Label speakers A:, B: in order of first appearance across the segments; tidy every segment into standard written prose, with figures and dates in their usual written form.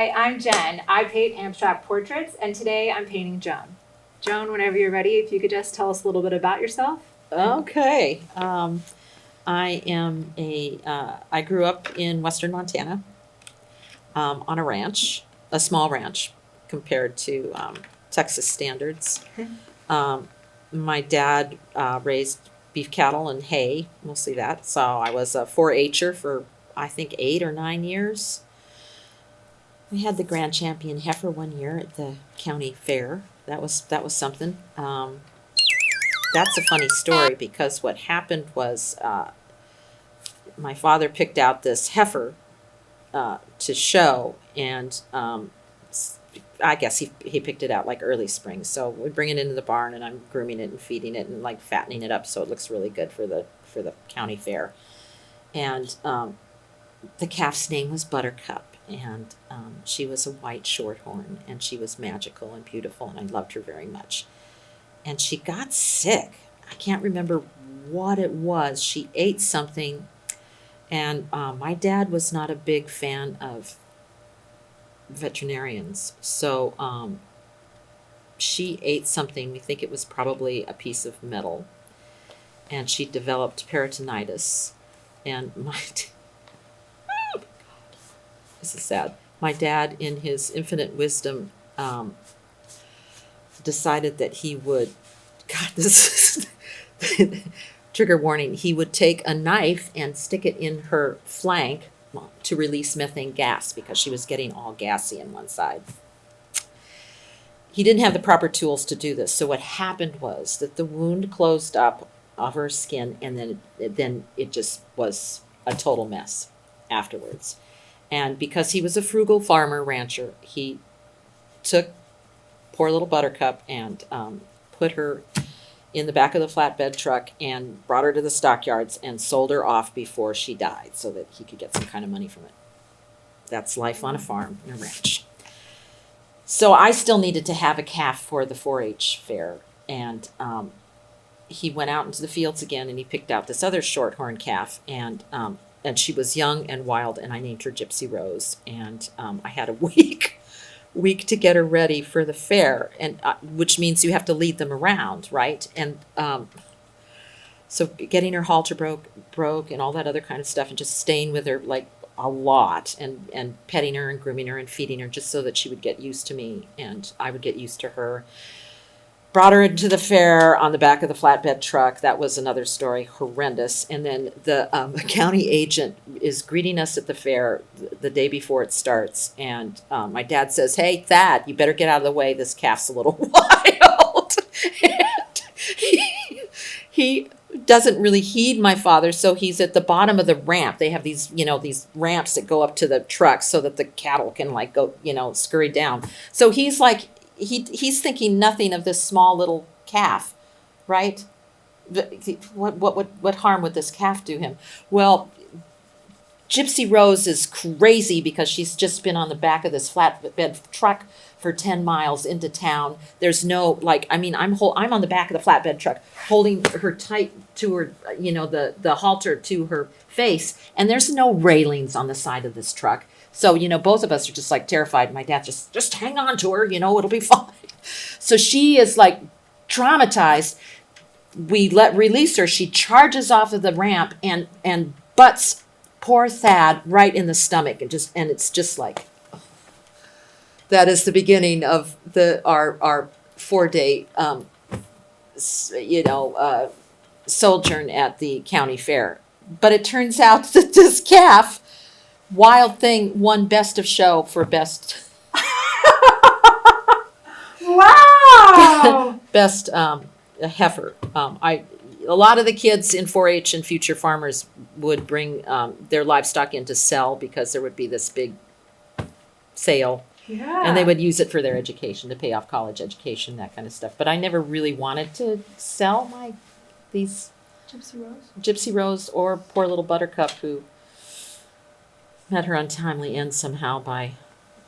A: Hi, I'm Jen. I paint abstract portraits, and today I'm painting Joan. Joan, whenever you're ready, if you could just tell us a little bit about yourself.
B: Okay. I grew up in western Montana on a ranch, a small ranch compared to Texas standards. Um, my dad raised beef cattle and hay, mostly that. So I was a 4-H'er for, I think, 8 or 9 years. We had the grand champion heifer one year at the county fair. That was something. That's a funny story because what happened was my father picked out this heifer to show, and I guess he picked it out like early spring. So we bring it into the barn, and I'm grooming it and feeding it and like fattening it up so it looks really good for the county fair. And the calf's name was Buttercup, and she was a white shorthorn, and she was magical and beautiful, and I loved her very much. And she got sick. I can't remember what it was. She ate something, and my dad was not a big fan of veterinarians. So she ate something. We think it was probably a piece of metal, and she developed peritonitis. And this is sad. My dad, in his infinite wisdom, decided that he would, God, this is trigger warning, he would take a knife and stick it in her flank to release methane gas because she was getting all gassy in one side. He didn't have the proper tools to do this. So what happened was that the wound closed up of her skin, and then it just was a total mess afterwards. And because he was a frugal farmer rancher, he took poor little Buttercup and put her in the back of the flatbed truck and brought her to the stockyards and sold her off before she died so that he could get some kind of money from it. That's life on a farm in a ranch. So I still needed to have a calf for the 4-H fair, and he went out into the fields again and he picked out this other shorthorn calf, and she was young and wild, and I named her Gypsy Rose, and I had a week to get her ready for the fair, and which means you have to lead them around, right? And so getting her halter broke and all that other kind of stuff, and just staying with her like a lot, and petting her and grooming her and feeding her just so that she would get used to me and I would get used to her. Brought her into the fair on the back of the flatbed truck. That was another story, horrendous. And then the county agent is greeting us at the fair the day before it starts. And my dad says, "Hey, Thad, you better get out of the way. This calf's a little wild." And he doesn't really heed my father. So he's at the bottom of the ramp. They have these ramps that go up to the truck so that the cattle can like go, scurry down. So he's like, he's thinking nothing of this small little calf, right? What harm would this calf do him? Well, Gypsy Rose is crazy because she's just been on the back of this flatbed truck for 10 miles into town. There's no, I'm on the back of the flatbed truck holding her tight to her, the halter to her face, and there's no railings on the side of this truck. So, both of us are just like terrified. My dad just hang on to her, it'll be fine. So she is like traumatized. We release her. She charges off of the ramp and butts poor Thad right in the stomach, and it's just like, that is the beginning of our 4-day sojourn at the county fair. But it turns out that this calf, Wild Thing, won best of show for best
A: Wow!
B: best heifer. A lot of the kids in 4-H and future farmers would bring their livestock in to sell because there would be this big sale.
A: Yeah.
B: And they would use it for their education, to pay off college education, that kind of stuff. But I never really wanted to sell these Gypsy Rose or poor little Buttercup, who met her untimely end somehow by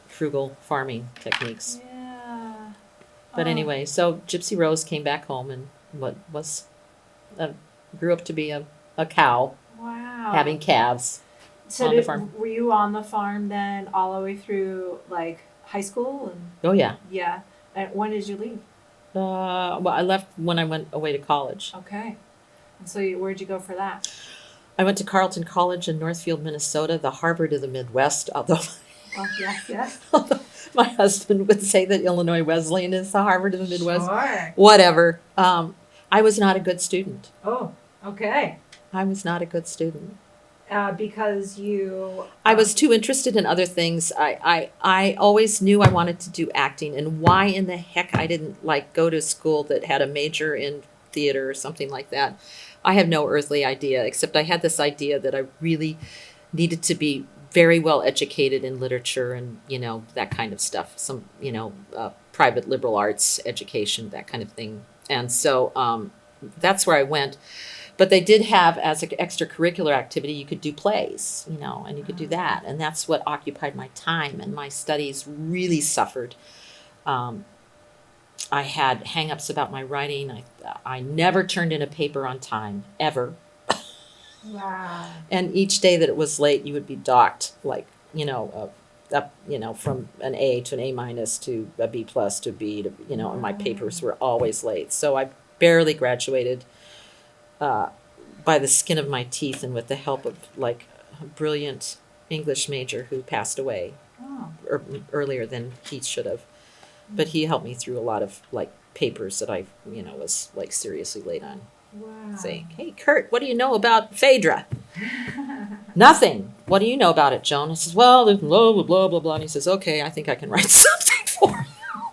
B: frugal farming techniques.
A: Yeah.
B: But anyway, so Gypsy Rose came back home and grew up to be a cow,
A: Wow.
B: having calves.
A: So
B: on the farm.
A: were you on the farm then all the way through like high school and
B: Oh yeah.
A: yeah? And when did you leave?
B: Well, I left when I went away to college.
A: Okay. And so where'd you go for that?
B: I went to Carleton College in Northfield, Minnesota, the Harvard of the Midwest, although
A: Oh, yes, yes.
B: my husband would say that Illinois Wesleyan is the Harvard of the Midwest.
A: Sure.
B: Whatever. I was not a good student.
A: Oh, okay.
B: I was not a good student.
A: Because you.
B: I was too interested in other things. I always knew I wanted to do acting, and why in the heck I didn't like go to school that had a major in theater or something like that. I have no earthly idea, except I had this idea that I really needed to be very well educated in literature and, that kind of stuff. Some, private liberal arts education, that kind of thing. And so that's where I went. But they did have, as an extracurricular activity, you could do plays, and you could do that. And that's what occupied my time. And my studies really suffered. I had hang-ups about my writing. I never turned in a paper on time, ever.
A: Wow.
B: And each day that it was late, you would be docked, like, up, from an A to an A minus to a B plus to B to, and my papers were always late. So I barely graduated by the skin of my teeth and with the help of, like, a brilliant English major who passed away earlier than he should have. But he helped me through a lot of, like, papers that I, was, like, seriously late on.
A: Wow.
B: Saying, hey, Kurt, what do you know about Phaedra? Nothing. What do you know about it, Joan? I says, well, there's blah, blah, blah, blah, blah. And he says, okay, I think I can write something for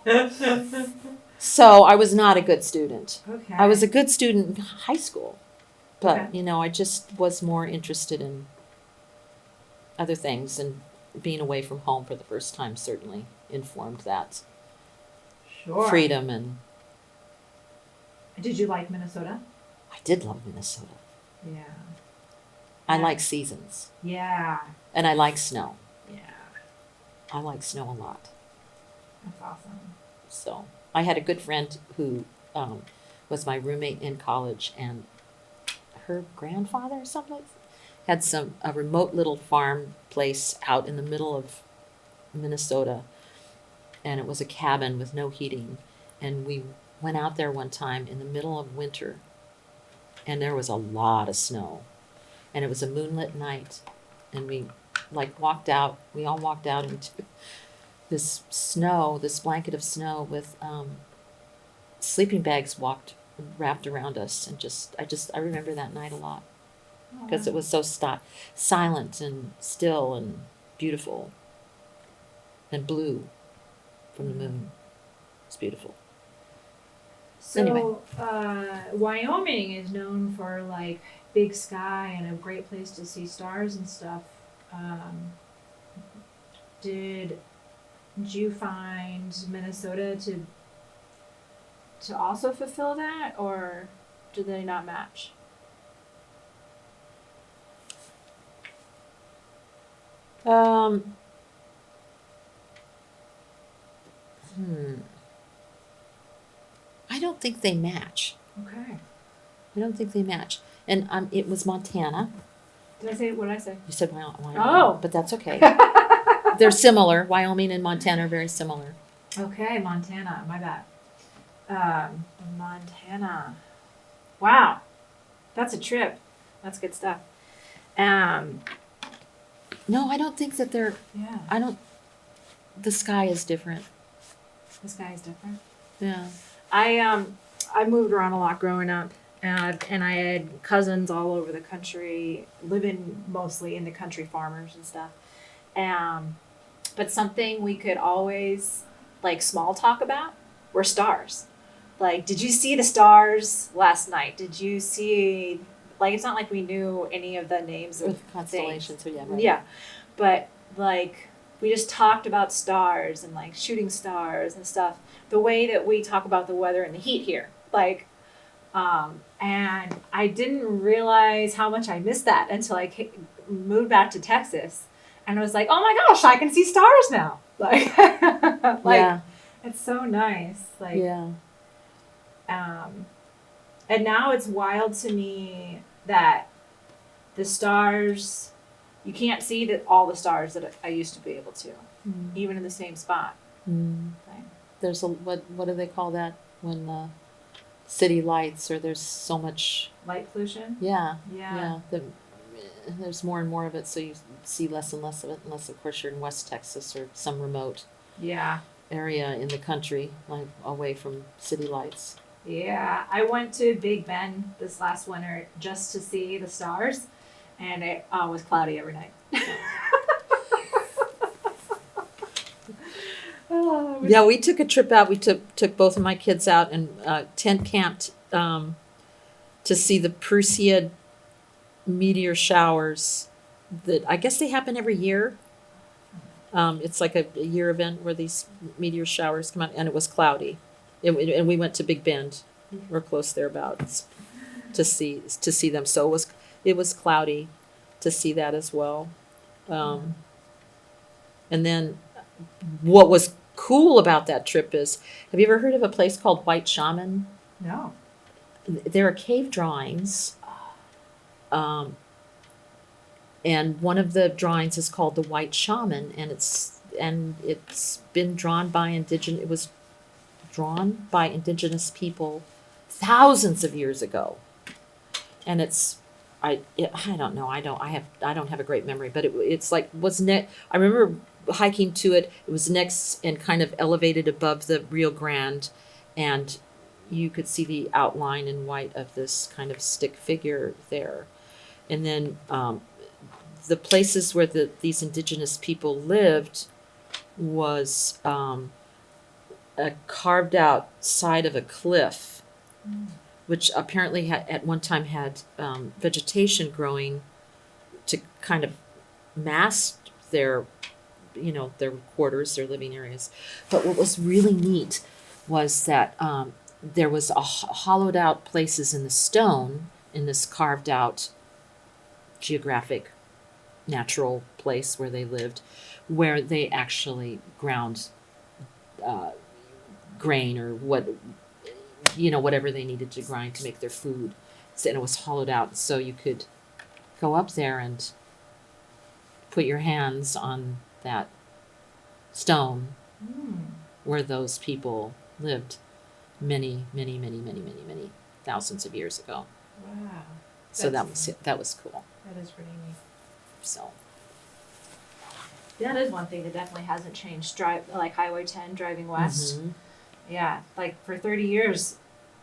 B: you. So I was not a good student.
A: Okay.
B: I was a good student in high school. But,
A: Okay.
B: I just was more interested in other things. And being away from home for the first time certainly informed that
A: Sure.
B: freedom. And
A: Did you like Minnesota?
B: I did love Minnesota.
A: Yeah.
B: I
A: Yeah.
B: like seasons.
A: Yeah.
B: And I like snow.
A: Yeah.
B: I like snow a lot.
A: That's awesome.
B: So I had a good friend who was my roommate in college, and her grandfather or something had a remote little farm place out in the middle of Minnesota, and it was a cabin with no heating. And we went out there one time in the middle of winter, and there was a lot of snow, and it was a moonlit night, and we all walked out into this snow, this blanket of snow with sleeping bags wrapped around us. And I remember that night a lot because it was so silent and still and beautiful and blue from the moon. It's beautiful.
A: So,
B: Anyway.
A: Wyoming is known for like big sky and a great place to see stars and stuff. Did you find Minnesota to also fulfill that, or do they not match?
B: I don't think they match.
A: Okay.
B: I don't think they match. And it was Montana.
A: What did I say?
B: You said Wyoming.
A: Oh.
B: But that's okay. They're similar. Wyoming and Montana are very similar.
A: Okay, Montana. My bad. Montana. Wow, that's a trip. That's good stuff.
B: No, I don't think that they're.
A: Yeah.
B: The sky is different.
A: The sky is different.
B: Yeah.
A: I moved around a lot growing up, and I had cousins all over the country, living mostly in the country, farmers and stuff. But something we could always like small talk about were stars. Like, did you see the stars last night? Did you see, like, it's not like we knew any of the names of
B: With constellations.
A: things.
B: So yeah. Right.
A: Yeah, but like we just talked about stars and like shooting stars and stuff. The way that we talk about the weather and the heat here, like, and I didn't realize how much I missed that until I moved back to Texas, and I was like, oh my gosh, I can see stars now. Like,
B: Yeah.
A: it's so nice. Like,
B: Yeah.
A: and now it's wild to me that the stars you can't see all the stars that I used to be able to, even in the same spot. Thing.
B: There's a what do they call that when the city lights or there's so much
A: Light pollution?
B: yeah
A: Yeah.
B: there's more and more of it, so you see less and less of it unless of course you're in West Texas or some remote
A: Yeah.
B: area in the country, like away from city lights.
A: Yeah. I went to Big Bend this last winter just to see the stars, and it was cloudy every night.
B: Yeah, we took a trip out. We took both of my kids out and tent camped to see the Perseid meteor showers. That I guess they happen every year. It's like a year event where these meteor showers come out, and it was cloudy. And we went to Big Bend, we're close thereabouts, to see them. So it was cloudy to see that as well. And then what was cool about that trip is, have you ever heard of a place called White Shaman?
A: No.
B: There are cave drawings. And one of the drawings is called the White Shaman, and it's been drawn by it was drawn by indigenous people thousands of years ago. And I don't know, I don't have a great memory, but it's like I remember hiking to it. It was next and kind of elevated above the Rio Grande, and you could see the outline in white of this kind of stick figure there. And then the places where these indigenous people lived was a carved out side of a cliff, which apparently at one time had vegetation growing to kind of mask their quarters, their living areas. But what was really neat was that there was hollowed out places in the stone in this carved out geographic natural place where they lived, where they actually ground grain or whatever they needed to grind to make their food. And it was hollowed out, so you could go up there and put your hands on that stone where those people lived many thousands of years ago.
A: Wow.
B: So that was cool.
A: That is pretty neat.
B: So
A: That is one thing that definitely hasn't changed. Like Highway 10 driving west. Yeah, like for 30 years,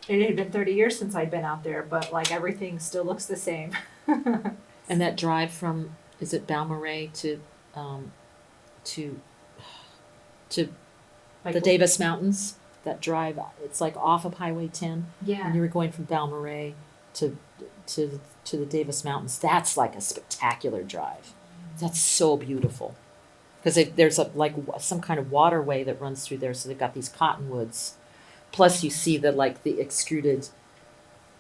A: it had been 30 years since I'd been out there, but like everything still looks the same.
B: And that drive from, is it Balmorhea to
A: Like,
B: the Davis Mountains? That drive, it's like off of Highway 10.
A: Yeah.
B: And you were going from Balmorhea to the Davis Mountains. That's like a spectacular drive. That's so beautiful. Because there's some kind of waterway that runs through there, so they've got these cottonwoods. Plus you see the extruded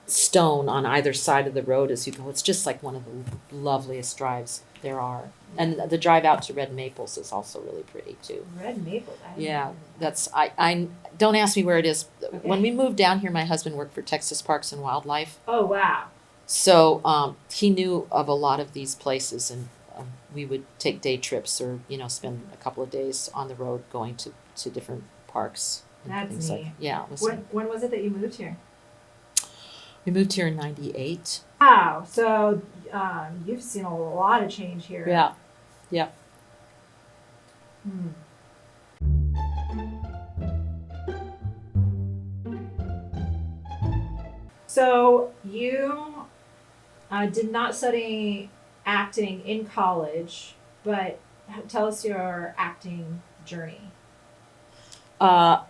B: stone on either side of the road as you go. It's just like one of the loveliest drives there are. And the drive out to Red Maples is also really pretty too.
A: Red Maple.
B: Yeah, I don't ask me where it is.
A: Okay.
B: When we moved down here, my husband worked for Texas Parks and Wildlife.
A: Oh, wow.
B: So he knew of a lot of these places, and we would take day trips or spend a couple of days on the road going to different parks. And
A: That's
B: things
A: neat.
B: Yeah. It was
A: When was it that you moved here?
B: We moved here in '98.
A: Wow. So you've seen a lot of change here.
B: Yeah. Yeah.
A: So you did not study acting in college, but tell us your acting journey.
B: When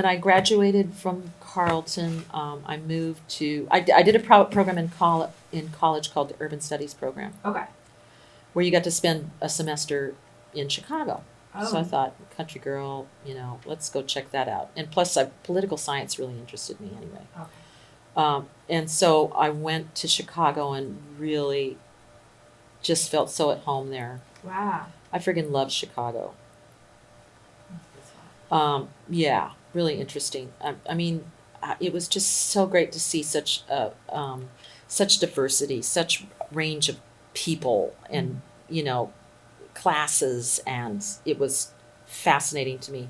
B: I graduated from Carleton, I moved to. I did a program in college called the Urban Studies program,
A: Okay.
B: where you got to spend a semester in Chicago.
A: Oh.
B: So I thought, country girl, let's go check that out. And plus, political science really interested me anyway.
A: Okay.
B: And so I went to Chicago and really just felt so at home there.
A: Wow.
B: I friggin' love Chicago. Yeah, really interesting. It was just so great to see such diversity, such range of people and, classes, and it was fascinating to me.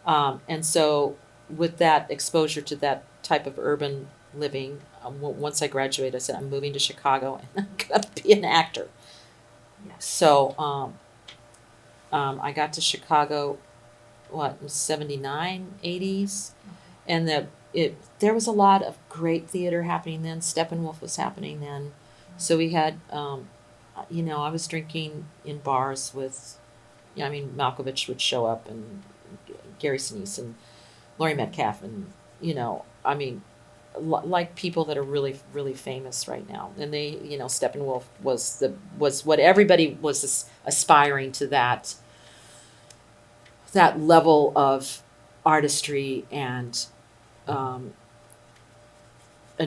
B: And so with that exposure to that type of urban living, once I graduated, I said, I'm moving to Chicago and I'm going to be an actor.
A: Yes.
B: So I got to Chicago, in 79, 80s. And there was a lot of great theater happening then. Steppenwolf was happening then. So we had, I was drinking in bars with, Malkovich would show up, and Gary Sinise and Laurie Metcalf, and, like people that are really, really famous right now. And they, Steppenwolf was what everybody was aspiring to, that level of artistry and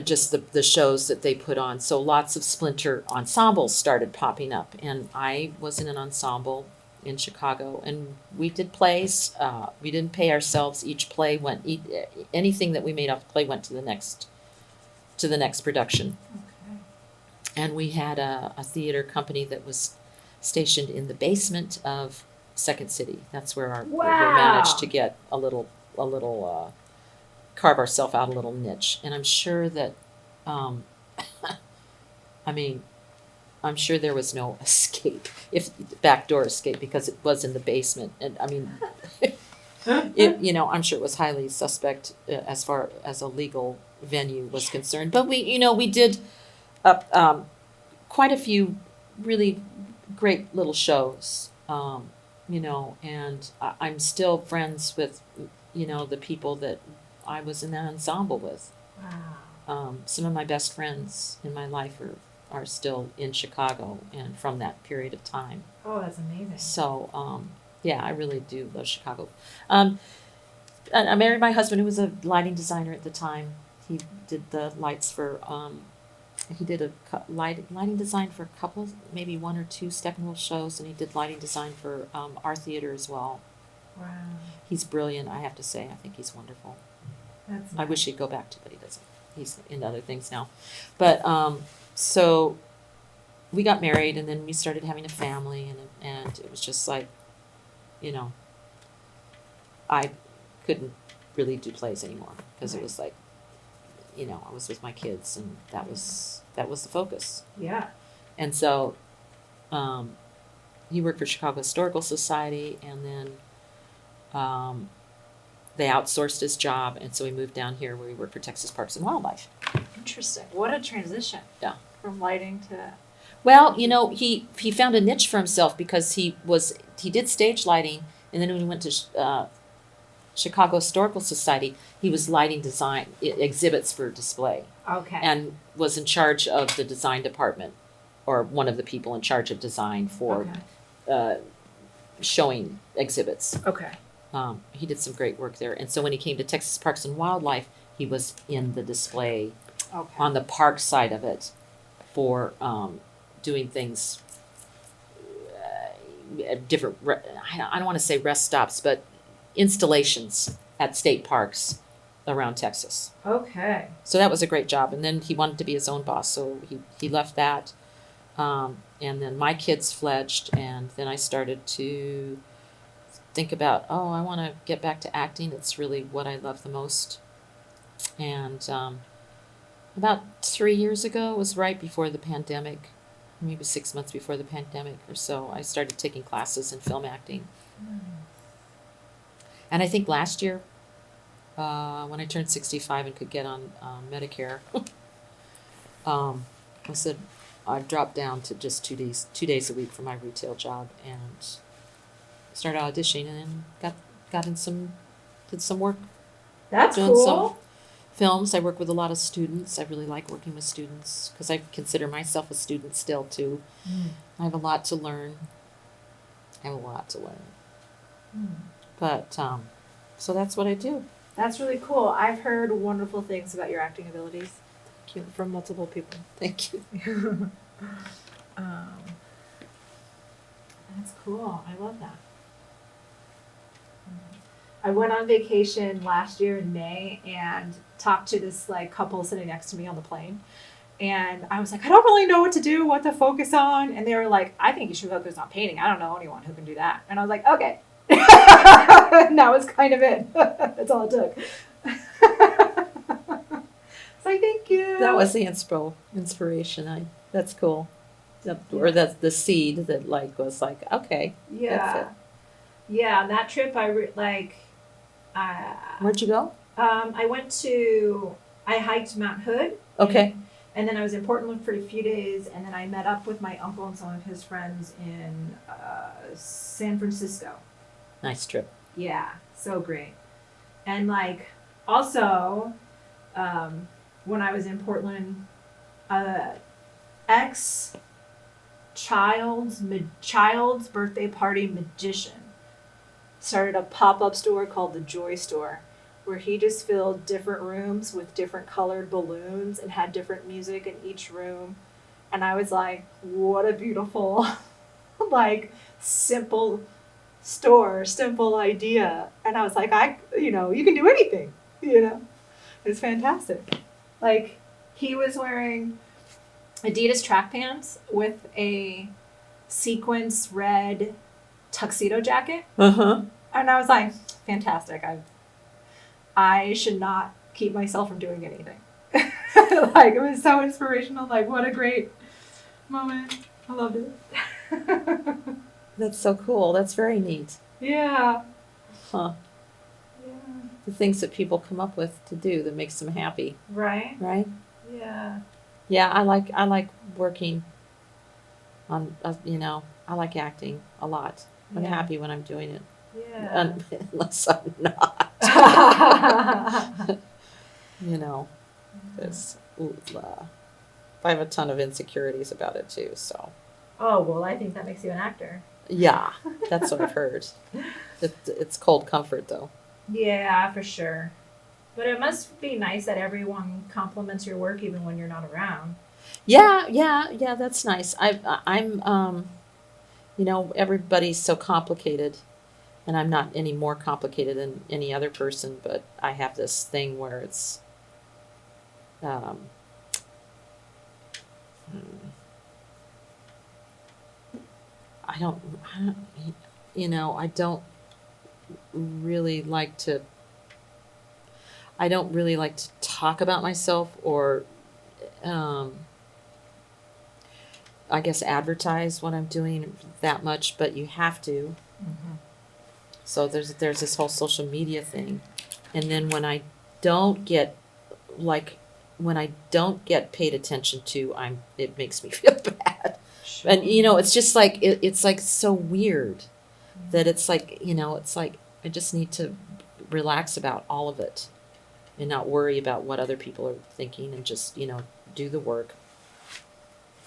B: just the shows that they put on. So lots of splinter ensembles started popping up, and I was in an ensemble in Chicago, and we did plays. We didn't pay ourselves. Each play anything that we made off the play went to the next production.
A: Okay.
B: And we had a theater company that was stationed in the basement of Second City. That's where we managed to get a little carve ourselves out a little niche. And I'm sure that, I'm sure there was no escape, backdoor escape, because it was in the basement. And I'm sure it was highly suspect as far as a legal venue was concerned. But we did quite a few really great little shows, and I'm still friends with, the people that I was in that ensemble with.
A: Wow.
B: Some of my best friends in my life are still in Chicago and from that period of time.
A: Oh, that's amazing.
B: So, I really do love Chicago. I married my husband, who was a lighting designer at the time. He did the lights for, he did lighting design for a couple, maybe one or two Steppenwolf shows, and he did lighting design for our theater as well.
A: Wow.
B: He's brilliant, I have to say. I think he's wonderful.
A: That's nice.
B: I wish he'd go back to, but he doesn't. He's into other things now. But so we got married, and then we started having a family, and it was just like, I couldn't really do plays anymore, because it was like, I was with my kids, and that was the focus.
A: Yeah.
B: And so he worked for Chicago Historical Society, and then they outsourced his job, and so he moved down here where he worked for Texas Parks and Wildlife.
A: Interesting. What a transition.
B: Yeah.
A: From lighting to.
B: Well, he found a niche for himself, because he did stage lighting, and then when he went to Chicago Historical Society, he was lighting design exhibits for display.
A: Okay.
B: And was in charge of the design department, or one of the people in charge of design for showing exhibits.
A: Okay.
B: He did some great work there. And so when he came to Texas Parks and Wildlife, he was in the display on the park side of it for doing things, different, I don't want to say rest stops, but installations at state parks around Texas.
A: Okay.
B: So that was a great job. And then he wanted to be his own boss, so he left that. And then my kids fledged, and then I started to think about, I want to get back to acting. It's really what I love the most. And about 3 years ago, it was right before the pandemic, maybe 6 months before the pandemic or so, I started taking classes in film acting. And I think last year, when I turned 65 and could get on Medicare, I said I dropped down to just 2 days a week for my retail job, and started auditioning, and then did some work.
A: That's
B: doing
A: cool.
B: some films. I work with a lot of students. I really like working with students, because I consider myself a student still too. I have a lot to learn. But so that's what I do.
A: That's really cool. I've heard wonderful things about your acting abilities.
B: Thank you.
A: From multiple people.
B: Thank you.
A: That's cool. I love that. I went on vacation last year in May and talked to this couple sitting next to me on the plane, And I was like, I don't really know what to do, what to focus on. And they were like, I think you should focus on painting. I don't know anyone who can do that. And I was like, okay. And that was kind of it. That's all it took. It's like, thank you.
B: That was the inspiration. That's cool. Or that's the seed that like was like, okay, that's it.
A: Yeah, that trip
B: Where'd you go?
A: I hiked Mount Hood.
B: Okay.
A: And then I was in Portland for a few days, and then I met up with my uncle and some of his friends in San Francisco.
B: Nice trip.
A: Yeah, so great. And like also, when I was in Portland, ex child's birthday party magician started a pop-up store called the Joy Store, where he just filled different rooms with different colored balloons and had different music in each room. And I was like, what a beautiful, like, simple store, simple idea. And I was like, you can do anything, It's fantastic. Like, he was wearing Adidas track pants with a sequence red tuxedo jacket.
B: Uh-huh.
A: And I was like, fantastic. I should not keep myself from doing anything. Like, it was so inspirational. Like, what a great moment. I loved it.
B: That's so cool. That's very neat.
A: Yeah.
B: Huh.
A: Yeah.
B: The things that people come up with to do that makes them happy,
A: Right?
B: right?
A: Yeah.
B: Yeah, I like working on, I like acting a lot. I'm
A: Yeah.
B: happy when I'm doing it.
A: Yeah.
B: Unless I'm not. Because I have a ton of insecurities about it too, so.
A: Oh, well, I think that makes you an actor.
B: Yeah, that's what I've heard. It's cold comfort though.
A: Yeah, for sure. But it must be nice that everyone compliments your work even when you're not around.
B: Yeah, that's nice. I'm everybody's so complicated, and I'm not any more complicated than any other person, but I have this thing where it's, I don't really like to, talk about myself or, I guess advertise what I'm doing that much, but you have to.
A: Mm-hmm.
B: So there's this whole social media thing, and then when I don't get paid attention to, it makes me feel bad.
A: Sure.
B: And it's just like it's like so weird that it's like I just need to relax about all of it and not worry about what other people are thinking and just do the work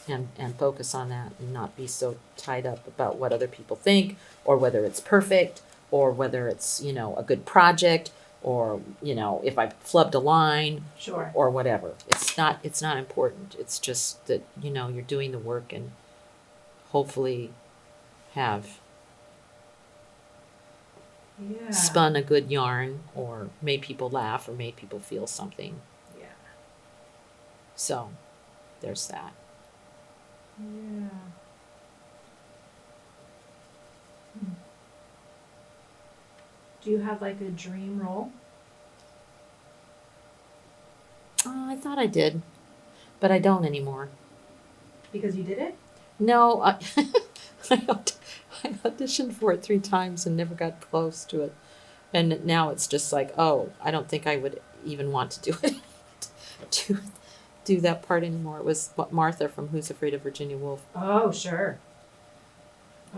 B: and focus on that and not be so tied up about what other people think or whether it's perfect or whether it's a good project or if I flubbed a line.
A: Sure.
B: Or whatever. It's not important. It's just that you're doing the work and hopefully have spun a good yarn or made people laugh or made people feel something.
A: Yeah.
B: So there's that.
A: Yeah. Do you have like a dream role?
B: I thought I did, but I don't anymore.
A: Because you did it?
B: No, I auditioned for it 3 times and never got close to it. And now it's just like, oh, I don't think I would even want to do it, to do that part anymore. It was Martha from Who's Afraid of Virginia Woolf.
A: Oh, sure.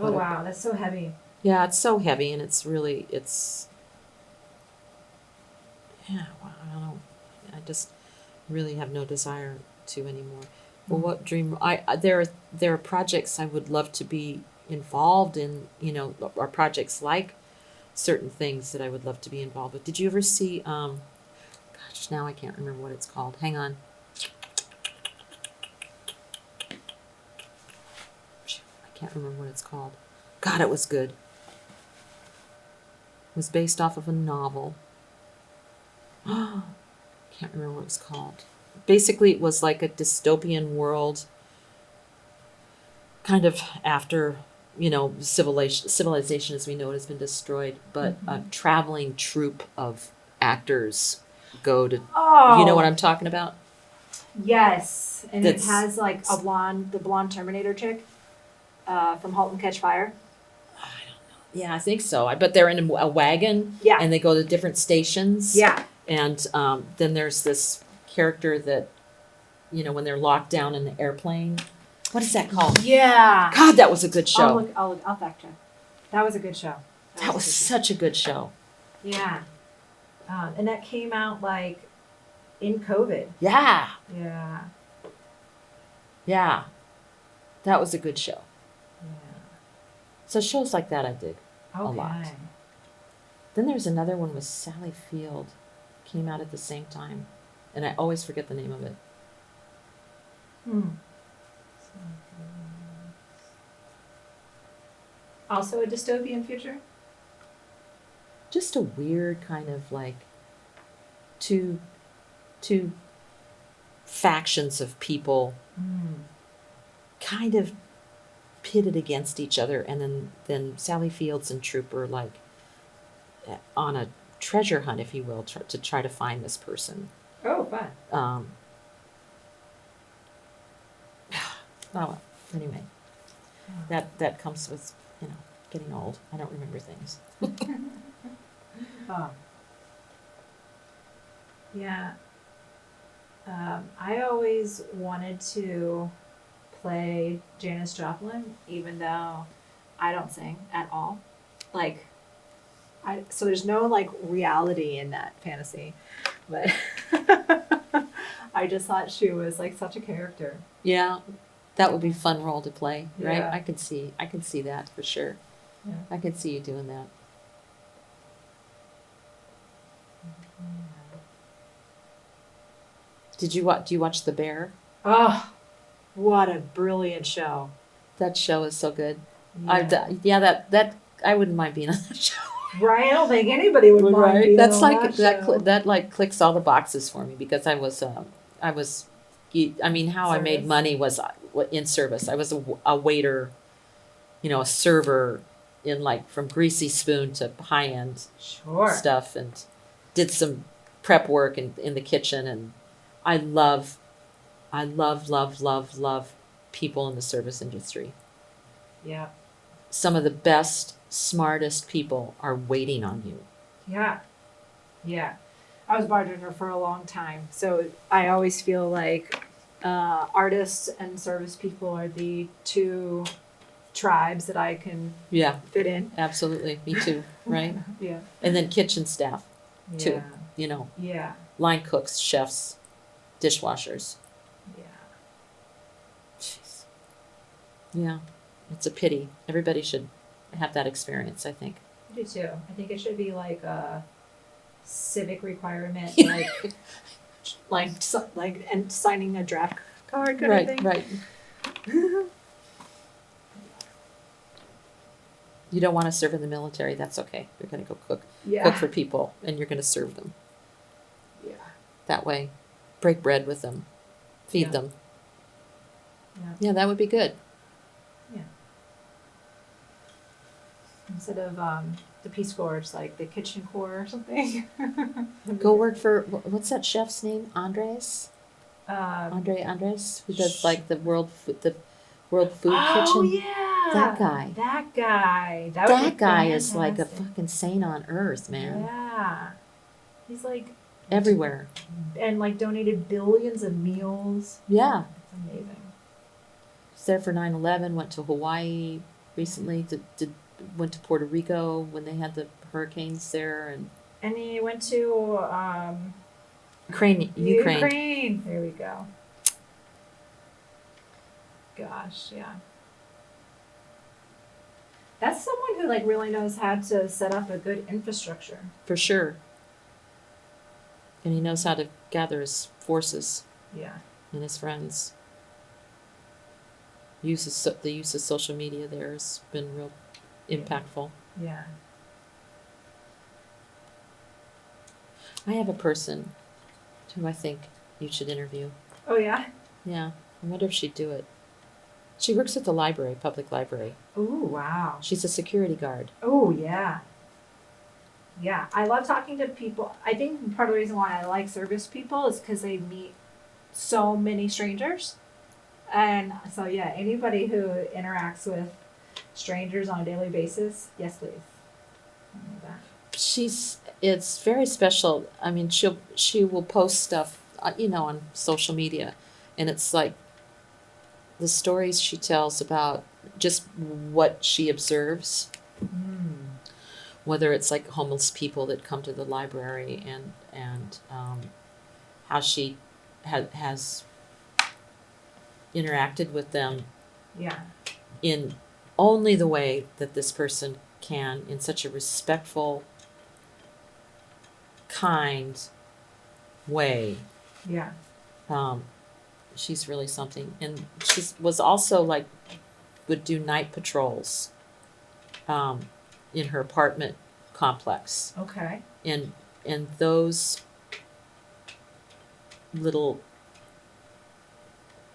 A: Oh,
B: What
A: wow. That's so heavy.
B: Yeah, it's so heavy and I don't know. I just really have no desire to anymore. Well, what dream? There are projects I would love to be involved in. Or projects like certain things that I would love to be involved with. Did you ever see? Gosh, now I can't remember what it's called. Hang on. I can't remember what it's called. God, it was good. It was based off of a novel. Can't remember what it's called. basically it was like a dystopian world, kind of after, civilization as we know it has been destroyed, but a traveling troupe of actors go to,
A: Oh,
B: you know what I'm talking about?
A: yes, and
B: That's-
A: it has like the blonde Terminator chick, from *Halt and Catch Fire*.
B: Yeah, I think so. I bet they're in a wagon,
A: Yeah.
B: and they go to different stations.
A: Yeah.
B: And then there's this character that, when they're locked down in the airplane. What is that called?
A: Yeah.
B: God, that was a good show.
A: I'll fact check. That was a good show.
B: That was such a good show.
A: Yeah. And that came out like in COVID.
B: Yeah,
A: Yeah.
B: yeah. That was a good show.
A: Yeah.
B: So shows like that I dig.
A: Okay.
B: lot. Then there's another one with Sally Field. Came out at the same time. And I always forget the name of it.
A: Also a dystopian future?
B: Just a weird kind of like two factions of people kind of pitted against each other, and then Sally Fields and Troop are like on a treasure hunt, if you will, to try to find this person.
A: Oh, fun.
B: Well, anyway, that comes with getting old. I don't remember things.
A: Oh. Yeah. I always wanted to play Janis Joplin, even though I don't sing at all. Like, so there's no like reality in that fantasy, but I just thought she was like such a character.
B: Yeah, that would be a fun role to play, right?
A: Yeah.
B: I could see that for sure.
A: Yeah.
B: I could see you doing that. Do you watch The Bear?
A: Oh, what a brilliant show!
B: That show is so good.
A: Yeah.
B: That I wouldn't mind being on that show.
A: Right? I don't think anybody would mind being
B: That's
A: on
B: like
A: that show.
B: that like clicks all the boxes for me, because I was how I made
A: Service.
B: money was in service. I was a waiter, a server in like from greasy spoon to high end
A: Sure.
B: stuff, and did some prep work in the kitchen, and I love people in the service industry.
A: Yeah.
B: Some of the best, smartest people are waiting on you.
A: Yeah. Yeah. I was bartender for a long time, so I always feel like artists and service people are the two tribes that I can
B: Yeah,
A: fit in.
B: absolutely. Me too, right?
A: Yeah.
B: And then kitchen staff, too.
A: Yeah.
B: Line cooks, chefs, dishwashers.
A: Yeah.
B: Jeez. Yeah, it's a pity. Everybody should have that experience, I think.
A: I do too. I think it should be like a civic requirement, and signing a draft card kind of thing.
B: Right. You don't want to serve in the military, that's okay. You're going to go cook
A: Yeah.
B: for people, and you're going to serve them
A: Yeah.
B: that way. Break bread with them, feed
A: Yeah.
B: them.
A: Yeah.
B: Yeah, that would be good.
A: Instead of the Peace Corps, it's like the Kitchen Corps or something.
B: Go work for what's that chef's name? Andres,
A: Um,
B: who does like the world food kitchen.
A: yeah.
B: That guy.
A: That guy. That would be
B: That guy is like a
A: fantastic.
B: fucking saint on earth, man.
A: Yeah. He's like
B: Everywhere.
A: and like donated billions of meals.
B: Yeah.
A: It's amazing.
B: Was there for 9/11. Went to Hawaii recently. Went to Puerto Rico when they had the hurricanes there, and
A: And he went to
B: Ukraine.
A: There we go. Gosh, yeah. That's someone who like really knows how to set up a good infrastructure.
B: For sure. And he knows how to gather his forces
A: Yeah.
B: and his friends. The use of social media there has been real impactful.
A: Yeah.
B: I have a person who I think you should interview.
A: Oh yeah.
B: Yeah, I wonder if she'd do it. She works at the library, public library.
A: Oh wow.
B: She's a security guard.
A: Oh yeah. Yeah, I love talking to people. I think part of the reason why I like service people is because they meet so many strangers. And so, yeah, anybody who interacts with strangers on a daily basis, yes, please. I know that.
B: It's very special. I mean, she will post stuff, on social media, and it's like the stories she tells about just what she observes, whether it's like homeless people that come to the library and how she has interacted with them
A: Yeah.
B: in only the way that this person can, in such a respectful, kind way.
A: Yeah.
B: She's really something, and she was also like would do night patrols in her apartment complex,
A: Okay.
B: and those little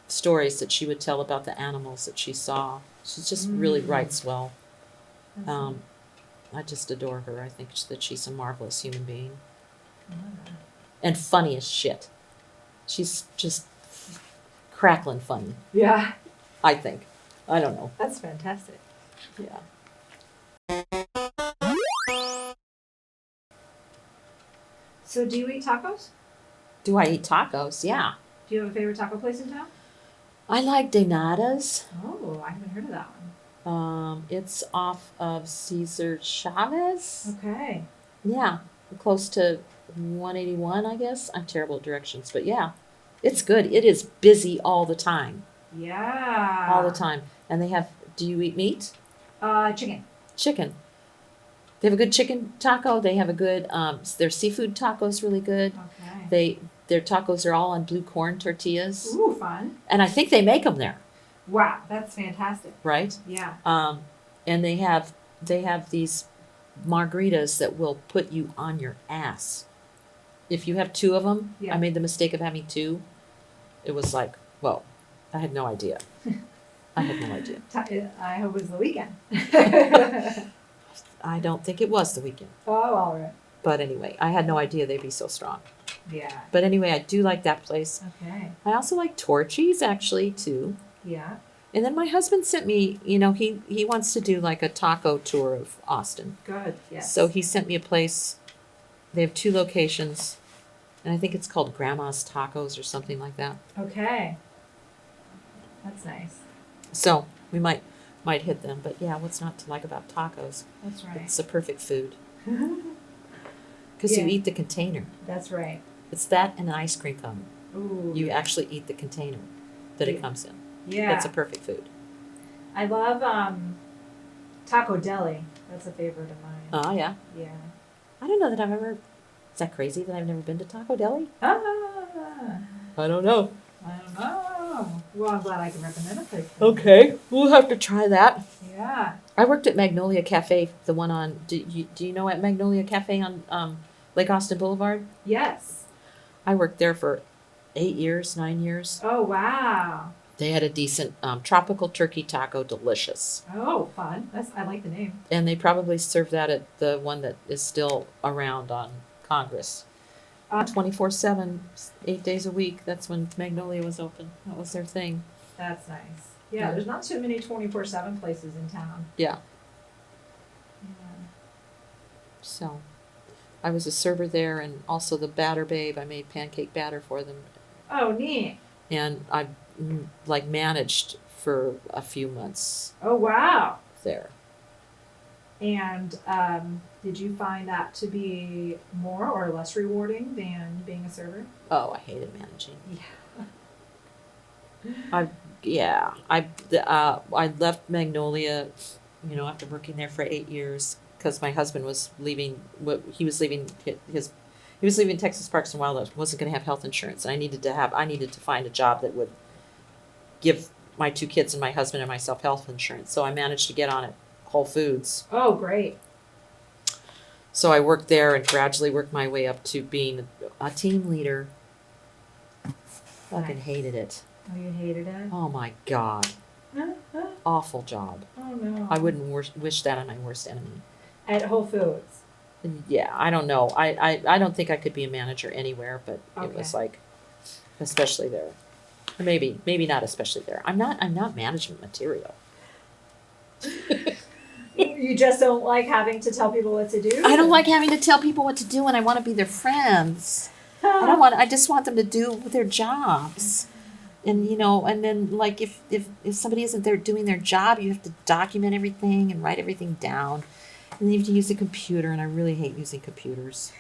B: stories that she would tell about the animals that she saw. She just really writes well. I just adore her. I think that she's a marvelous human being. And funny as shit. She's just crackling funny,
A: Yeah.
B: I think. I don't know.
A: That's fantastic.
B: Yeah.
A: So, do you eat tacos?
B: Do I eat tacos? Yeah.
A: Do you have a favorite taco place in town?
B: I like De Nada's.
A: Oh, I haven't heard of that one.
B: It's off of Cesar Chavez.
A: Okay.
B: Yeah. Close to 181, I guess. I'm terrible at directions, but yeah. It's good. It is busy all the time.
A: Yeah.
B: All the time. And they have, do you eat meat?
A: Chicken.
B: Chicken. They have a good chicken taco. They have a good, their seafood taco's really good.
A: Okay.
B: Their tacos are all on blue corn tortillas.
A: Ooh, fun.
B: And I think they make them there,
A: Wow, that's fantastic.
B: right?
A: Yeah.
B: And they have these margaritas that will put you on your ass. If you have two of them,
A: Yeah.
B: I made the mistake of having two. It was like, well, I had no idea. I had no idea.
A: I hope it was the weekend.
B: I don't think it was the weekend.
A: Oh, all right.
B: But anyway, I had no idea they'd be so strong.
A: Yeah.
B: But anyway, I do like that place.
A: Okay.
B: I also like Torchy's actually too.
A: Yeah.
B: And then my husband sent me, he wants to do like a taco tour of Austin.
A: Good. Yes.
B: So he sent me a place. They have 2 locations, and I think it's called Grandma's Tacos or something like that.
A: Okay. That's nice.
B: So we might hit them. But yeah, what's not to like about tacos?
A: That's right.
B: It's the perfect food. Because you
A: Yeah.
B: eat the container.
A: That's right.
B: It's that and an ice cream cone.
A: Ooh.
B: You actually eat the container that
A: Yeah.
B: it comes in.
A: Yeah.
B: That's a perfect food.
A: I love Taco Deli. That's a favorite of mine.
B: Oh, yeah.
A: Yeah.
B: I don't know that I've ever. Is that crazy that I've never been to Taco Deli?
A: Ah,
B: I don't know.
A: I don't know. Well, I'm glad I can recommend a place.
B: Okay, we'll have to try that.
A: Yeah.
B: I worked at Magnolia Cafe, the one on. Do you know at Magnolia Cafe on Lake Austin Boulevard?
A: Yes.
B: I worked there for 8 years, 9 years.
A: Oh, wow.
B: They had a decent tropical turkey taco, delicious.
A: Oh, fun. I like the name.
B: And they probably serve that at the one that is still around on Congress. 24/7, 8 days a week. That's when Magnolia was open. That was their thing.
A: That's nice. Yeah, there's not too many 24/7 places in town.
B: Yeah.
A: Yeah.
B: So I was a server there, and also the batter babe. I made pancake batter for them.
A: Oh, neat.
B: And I managed for a few months
A: Oh, wow.
B: there.
A: And did you find that to be more or less rewarding than being a server?
B: Oh, I hated managing.
A: Yeah.
B: I left Magnolia, after working there for 8 years, because my husband was leaving. He was leaving Texas Parks and Wildlife. Wasn't going to have health insurance, and I needed to find a job that would give my 2 kids and my husband and myself health insurance. So I managed to get on at Whole Foods.
A: Oh, great.
B: So I worked there and gradually worked my way up to being a team leader. Fucking hated it.
A: Oh, you hated it?
B: Oh my God. Awful job.
A: Oh no.
B: I wouldn't wish that on my worst enemy.
A: At Whole Foods.
B: Yeah, I don't know. I don't think I could be a manager anywhere, but it was
A: Okay.
B: like, especially there. Or maybe not especially there. I'm not management material.
A: You just don't like having to tell people what to do?
B: I don't like having to tell people what to do, and I want to be their friends. I just want them to do their jobs. And and then like if somebody isn't there doing their job, you have to document everything and write everything down. And then you have to use a computer, and I really hate using computers.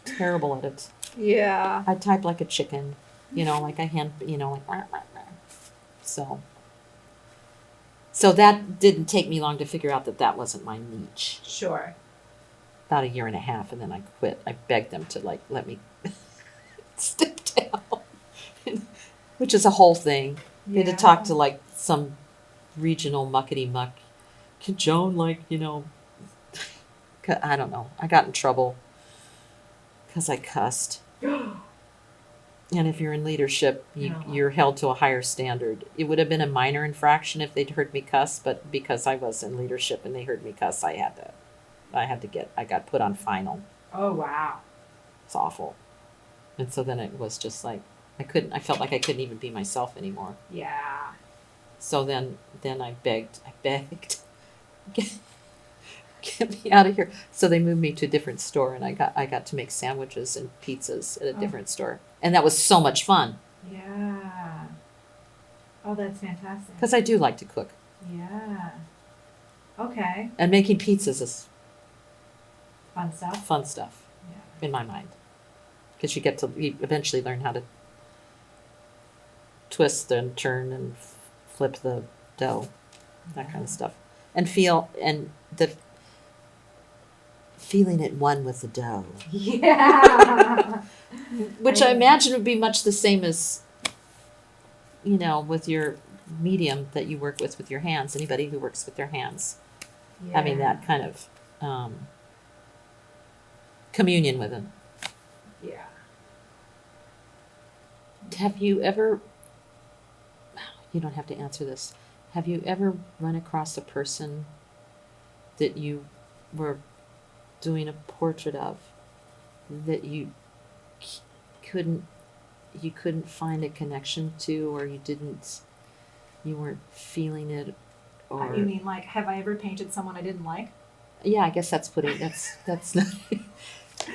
B: Terrible at it.
A: Yeah.
B: I type like a chicken, like I hand, like so that didn't take me long to figure out that wasn't my niche.
A: Sure.
B: About a year and a half, and then I quit. I begged them to like let me step down, which is a whole thing. You had to talk to like some regional muckety muck. Can Joan I don't know. I got in trouble because I cussed. And if you're in leadership, you're held to a higher standard. It would have been a minor infraction if they'd heard me cuss, but because I was in leadership and they heard me cuss, I got put on final.
A: Oh, wow.
B: It's awful. And so then it was just like, I felt like I couldn't even be myself anymore.
A: Yeah.
B: So then I begged, get me out of here. So they moved me to a different store, and I got to make sandwiches and pizzas at a different store. And that was so much fun.
A: Yeah. Oh, that's fantastic.
B: Because I do like to cook.
A: Yeah. Okay.
B: And making pizzas is
A: Fun stuff.
B: fun stuff
A: Yeah.
B: in my mind. Because you eventually learn how to twist and turn and flip the dough, that kind of stuff. And feeling it one with the dough.
A: Yeah.
B: Which I imagine would be much the same as, with your medium that you work with your hands. Anybody who works with their hands, having that kind of communion with them.
A: Yeah.
B: Have you ever, you don't have to answer this, have you ever run across a person that you were doing a portrait of that you couldn't find a connection to, or you weren't feeling it, or
A: You mean like, have I ever painted someone I didn't like?
B: yeah, I guess that's not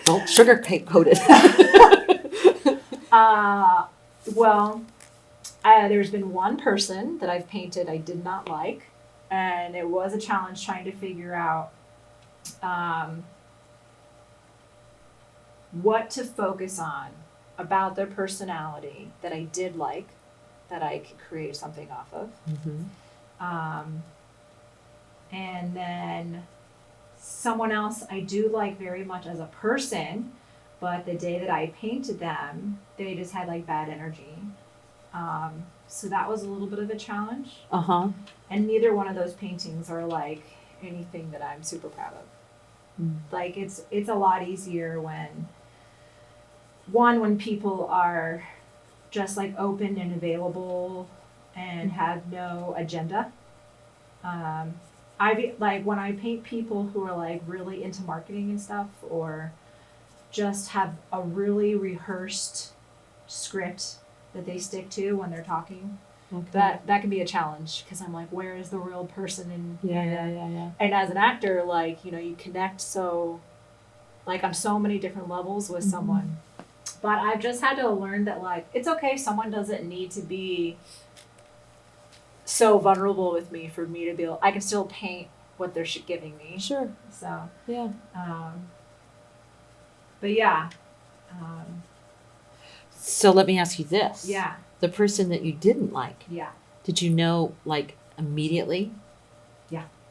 B: don't sugarcoat it.
A: Well, there's been one person that I've painted I did not like, and it was a challenge trying to figure out what to focus on about their personality that I did like, that I could create something off of.
B: Mm-hmm.
A: And then someone else I do like very much as a person, but the day that I painted them, they just had like bad energy. So that was a little bit of a challenge.
B: Uh-huh.
A: And neither one of those paintings are like anything that I'm super proud of.
B: Mm.
A: Like it's a lot easier when people are just like open and available and have no agenda. Like when I paint people who are like really into marketing and stuff, or just have a really rehearsed script that they stick to when they're talking,
B: Okay.
A: that can be a challenge, because I'm like, where is the real person in
B: Yeah.
A: And as an actor, like, you connect so, like, on so many different levels with someone. But I've just had to learn that, like, it's okay, someone doesn't need to be so vulnerable with me for me to be able, I can still paint what they're giving me.
B: Sure.
A: So,
B: Yeah.
A: but yeah.
B: So let me ask you this.
A: Yeah.
B: The person that you didn't like,
A: Yeah.
B: did you know like immediately?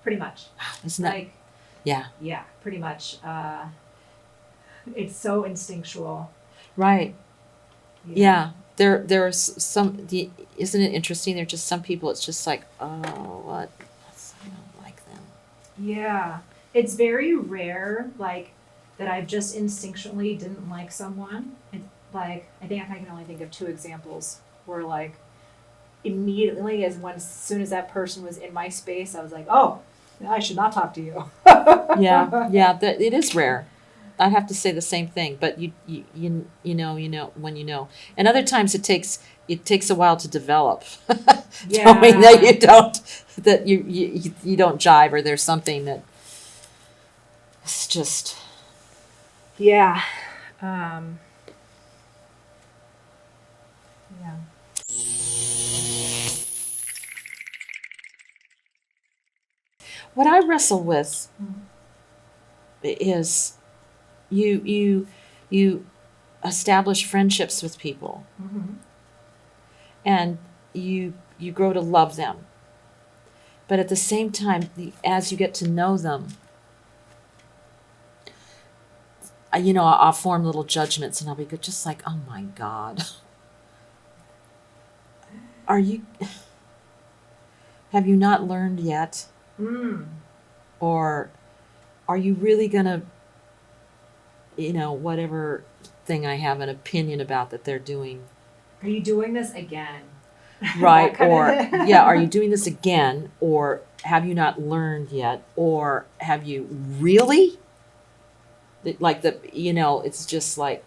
A: Pretty much.
B: Isn't that?
A: Like,
B: Yeah.
A: yeah, pretty much. It's so instinctual.
B: Right. Yeah. There's some. Isn't it interesting? There's just some people. It's just like, oh, what? I don't like them.
A: Yeah. It's very rare, like, that I've just instinctually didn't like someone. like, I think I can only think of two examples where, like, immediately as soon as that person was in my space, I was like, oh, I should not talk to you.
B: Yeah, that it is rare. I'd have to say the same thing, but you know when you know. And other times it takes a while to develop. Knowing that you don't jive, or there's something that it's just
A: Yeah. Yeah.
B: what I wrestle with
A: Mm.
B: is you establish friendships with people,
A: Mm-hmm.
B: and you grow to love them. But at the same time, as you get to know them, I'll form little judgments, and I'll be good, just like, oh my God, are you? Have you not learned yet,
A: Mm.
B: or are you really gonna, whatever thing I have an opinion about that they're doing,
A: Are you doing this again?
B: right?
A: That kind
B: Or
A: of-
B: yeah, are you doing this again, or have you not learned yet, or have you really? Like it's just like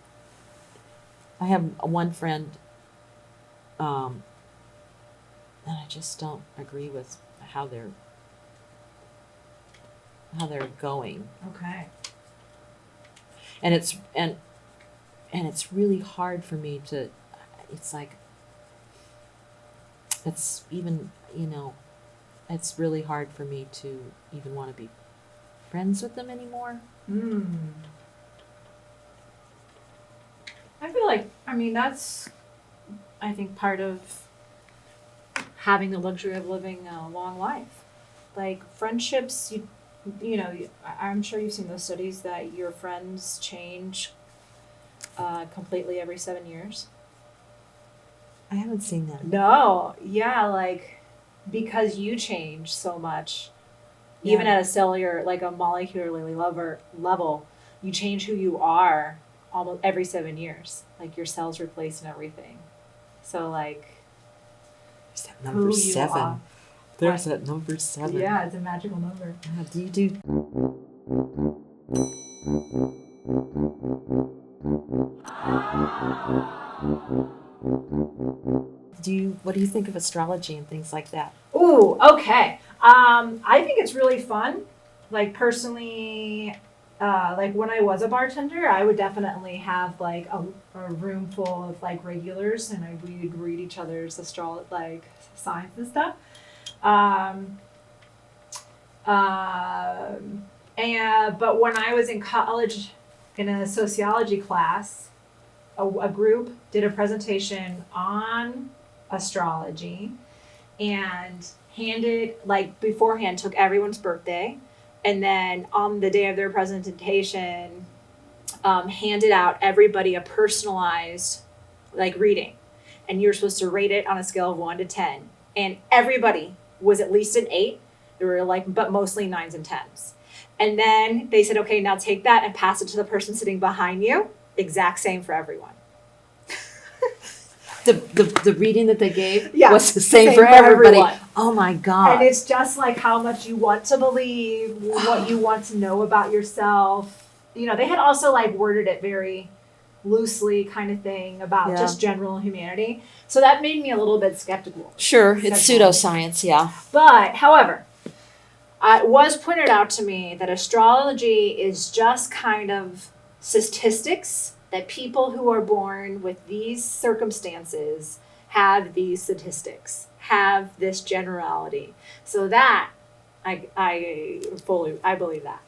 B: I have one friend, and I just don't agree with how they're going,
A: Okay.
B: and it's really hard for me to. It's like it's even it's really hard for me to even want to be friends with them anymore.
A: Mm. I feel like, I mean, that's, I think, part of having the luxury of living a long life. Like, friendships, I'm sure you've seen those studies that your friends change completely every 7 years.
B: I haven't seen that.
A: No, yeah, like, because you change so much, even
B: Yeah.
A: at a cellular, like a molecularly level, you change who you are almost every 7 years. Like, your cells replace and everything. So, like,
B: There's that
A: who
B: number
A: you
B: 7.
A: are.
B: There's
A: What?
B: that number 7.
A: Yeah, it's a magical number.
B: Do you do? What do you think of astrology and things like that?
A: Ooh, okay. I think it's really fun. Like, personally, like when I was a bartender, I would definitely have like a room full of like regulars, and we'd read each other's like signs and stuff. Um, but when I was in college, in a sociology class, a group did a presentation on astrology and handed, like, beforehand, took everyone's birthday, and then on the day of their presentation, handed out everybody a personalized like reading, and you were supposed to rate it on a scale of 1 to 10, and everybody was at least an 8. There were like, but mostly 9s and 10s. And then they said, okay, now take that and pass it to the person sitting behind you. Exact same for everyone.
B: The reading that they gave
A: Yeah,
B: was the same for everybody.
A: everyone.
B: Oh my God.
A: And it's just like how much you want to believe, what you want to know about yourself. They had also like worded it very loosely, kind of thing, about
B: Yeah.
A: just general humanity. So that made me a little bit skeptical.
B: Sure, it's pseudoscience, yeah.
A: But, however, it was pointed out to me that astrology is just kind of statistics, that people who are born with these circumstances have these statistics, have this generality. So that, I believe that.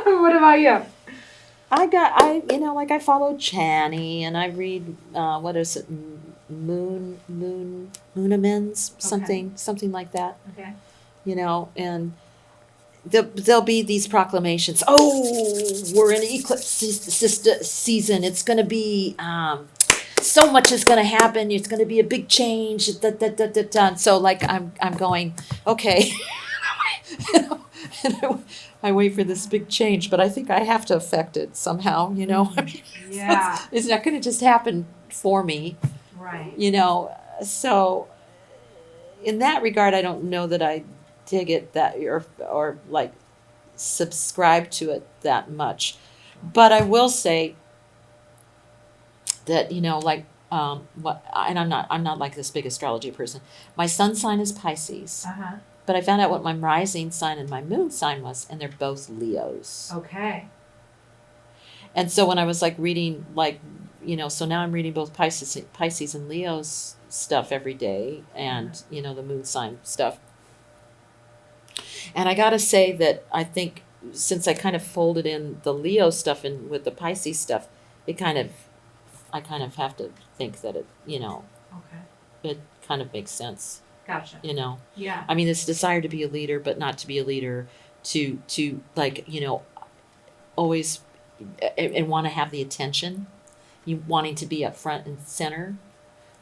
A: What about you?
B: I follow Channy, and I read, what is it, Moonamens, something like that,
A: Okay.
B: and there'll be these proclamations. Oh, we're in eclipse season. It's going to be, so much is going to happen. It's going to be a big change. Da, da, da, da, da. So like I'm going, okay. And I wait for this big change, but I think I have to affect it somehow, you know? I mean,
A: Yeah.
B: it's not going to just happen for me,
A: Right.
B: you know? So in that regard, I don't know that I dig it that, or like subscribe to it that much. But I will say that, you know, like, what, and I'm not like this big astrology person. My sun sign is Pisces,
A: Uh-huh.
B: but I found out what my rising sign and my moon sign was, and they're both Leos.
A: Okay.
B: And so when I was like reading, like, you know, so now I'm reading both Pisces and Leo's stuff every day, and you know, the moon sign stuff. And I gotta say that I think since I kind of folded in the Leo stuff in with the Pisces stuff, it kind of, I kind of have to think that it, you know,
A: Okay.
B: it kind of makes sense,
A: Gotcha.
B: you know.
A: Yeah.
B: I mean, this desire to be a leader, but not to be a leader, to like, you know, always and want to have the attention, you wanting to be up front and center,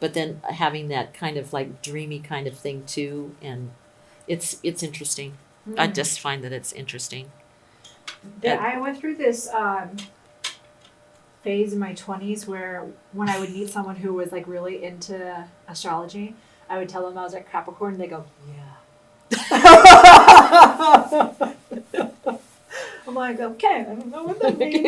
B: but then having that kind of like dreamy kind of thing too, and it's interesting. I just find that it's interesting.
A: I went through this phase in my 20s where when I would meet someone who was like really into astrology, I would tell them I was like Capricorn, and they go, yeah. I'm like, okay, I don't know what that means.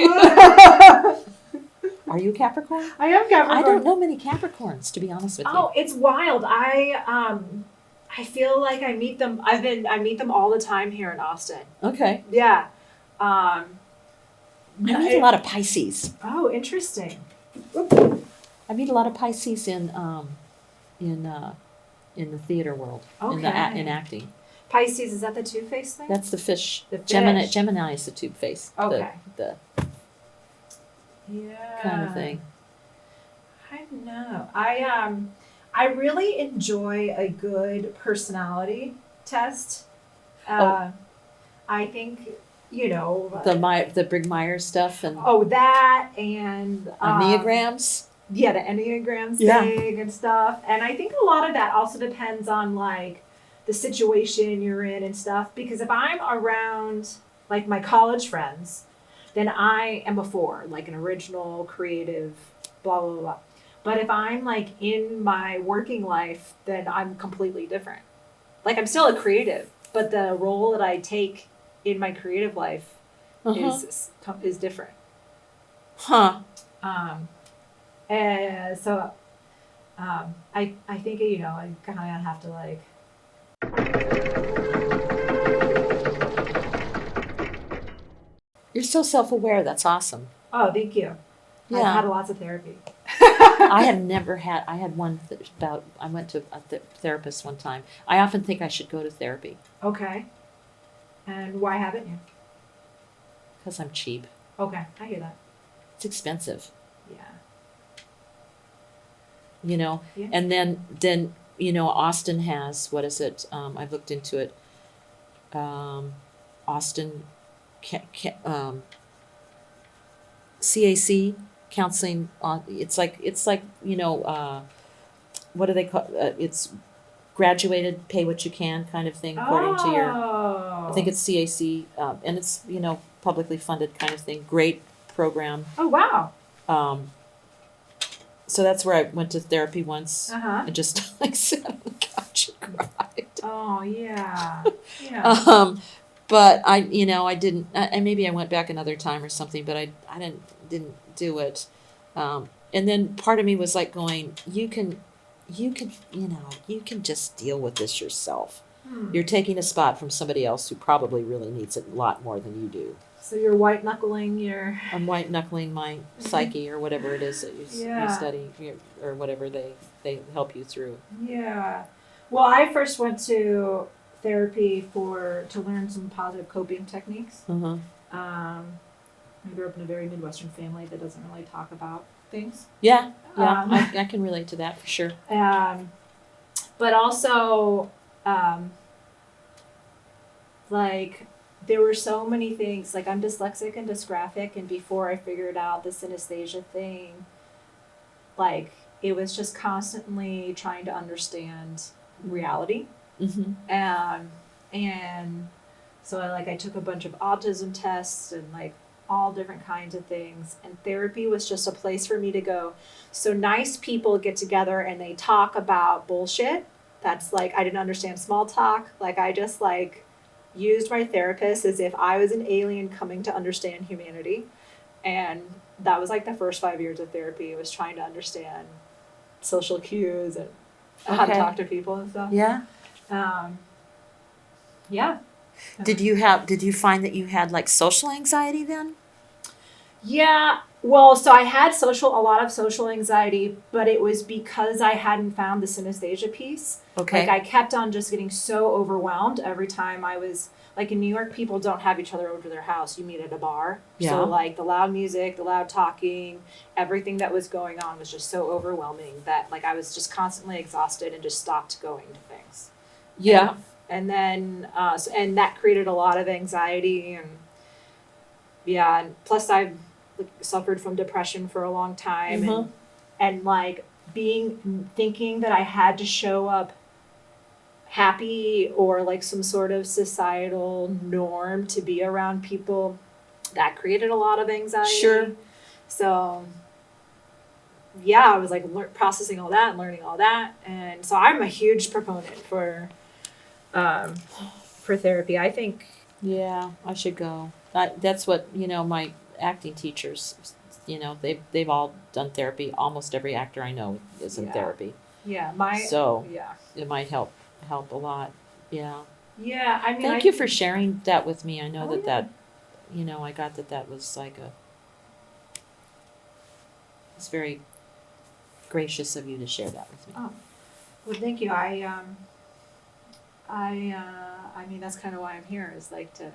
B: Are you Capricorn?
A: I am Capricorn.
B: I don't know many Capricorns, to be honest with you.
A: Oh, it's wild. I feel like I meet them. I meet them all the time here in Austin.
B: Okay.
A: Yeah.
B: I meet a lot of Pisces.
A: Oh, interesting.
B: I meet a lot of Pisces in the theater world,
A: Okay.
B: in acting.
A: Pisces, is that the two-faced thing?
B: That's the fish.
A: The fish.
B: Gemini is the tube face.
A: Okay.
B: The
A: Yeah.
B: kind of thing.
A: I don't know. I really enjoy a good personality test. I think, you know,
B: The Brig Myers stuff and
A: that and
B: Enneagrams.
A: Yeah, the Enneagram's
B: Yeah.
A: big and stuff. And I think a lot of that also depends on like the situation you're in and stuff. Because if I'm around like my college friends, then I am a 4, like an original, creative, blah, blah, blah. But if I'm like in my working life, then I'm completely different. Like I'm still a creative, but the role that I take in my creative life is different.
B: Huh.
A: And so I think, you know, I kind of have to like.
B: You're so self-aware. That's awesome.
A: Oh, thank you.
B: Yeah.
A: I've had lots of therapy.
B: I have never had. I had one about. I went to a therapist one time. I often think I should go to therapy
A: Okay. And why haven't you?
B: because I'm cheap.
A: Okay, I hear that.
B: It's expensive,
A: Yeah.
B: you know.
A: Yeah.
B: And then you know, Austin has, what is it? I've looked into it. Austin, CAC counseling. It's like you know, what do they call? It's graduated, pay what you can kind of thing, according to your. I think it's CAC, and it's, you know, publicly funded kind of thing. Great program.
A: Oh, wow.
B: So that's where I went to therapy once.
A: Uh-huh.
B: And just like sat on the couch and cried.
A: Oh, yeah. Yeah.
B: But I, you know, I didn't, and maybe I went back another time or something, but I didn't do it. And then part of me was like going, you can, you know, you can just deal with this yourself. You're taking a spot from somebody else who probably really needs it a lot more than you do.
A: So you're white knuckling your.
B: I'm white knuckling my psyche or whatever it is that you
A: Yeah.
B: study, or whatever they help you through.
A: Yeah. Well, I first went to therapy to learn some positive coping techniques.
B: Uh-huh.
A: I grew up in a very Midwestern family that doesn't really talk about things.
B: Yeah,
A: Um,
B: I can relate to that for sure.
A: But also, like, there were so many things. Like, I'm dyslexic and dysgraphic, and before I figured out the synesthesia thing, like, it was just constantly trying to understand reality.
B: Mm-hmm.
A: And So I took a bunch of autism tests and like all different kinds of things. And therapy was just a place for me to go. So nice people get together and they talk about bullshit. That's like, I didn't understand small talk. Like I just like used my therapist as if I was an alien coming to understand humanity. And that was like the first 5 years of therapy, was trying to understand social cues and how to
B: Okay.
A: talk to people and stuff.
B: Yeah.
A: Um, yeah.
B: Did you find that you had like social anxiety then?
A: Yeah. Well, so I had a lot of social anxiety, but it was because I hadn't found the synesthesia piece.
B: Okay.
A: Like I kept on just getting so overwhelmed every time I was like in New York, people don't have each other over to their house. You meet at a bar.
B: Yeah.
A: So like the loud music, the loud talking, everything that was going on was just so overwhelming that like I was just constantly exhausted and just stopped going to things.
B: Yeah.
A: And then and that created a lot of anxiety and yeah, and plus I suffered from depression for a long time and like thinking that I had to show up happy or like some sort of societal norm to be around people, that created a lot of anxiety.
B: Sure.
A: So yeah, I was like processing all that and learning all that, and so I'm a huge proponent for therapy. I think
B: Yeah, I should go. That's what, my acting teachers, they've all done therapy. Almost every actor I know is in
A: Yeah.
B: therapy.
A: yeah,
B: So
A: yeah.
B: it might help a lot. Yeah.
A: Yeah, I mean,
B: Thank you for sharing that with me. I know
A: Oh, yeah.
B: I got that was like it's very gracious of you to share that with me.
A: Oh, well, thank you. I mean, that's kind of why I'm here, is like to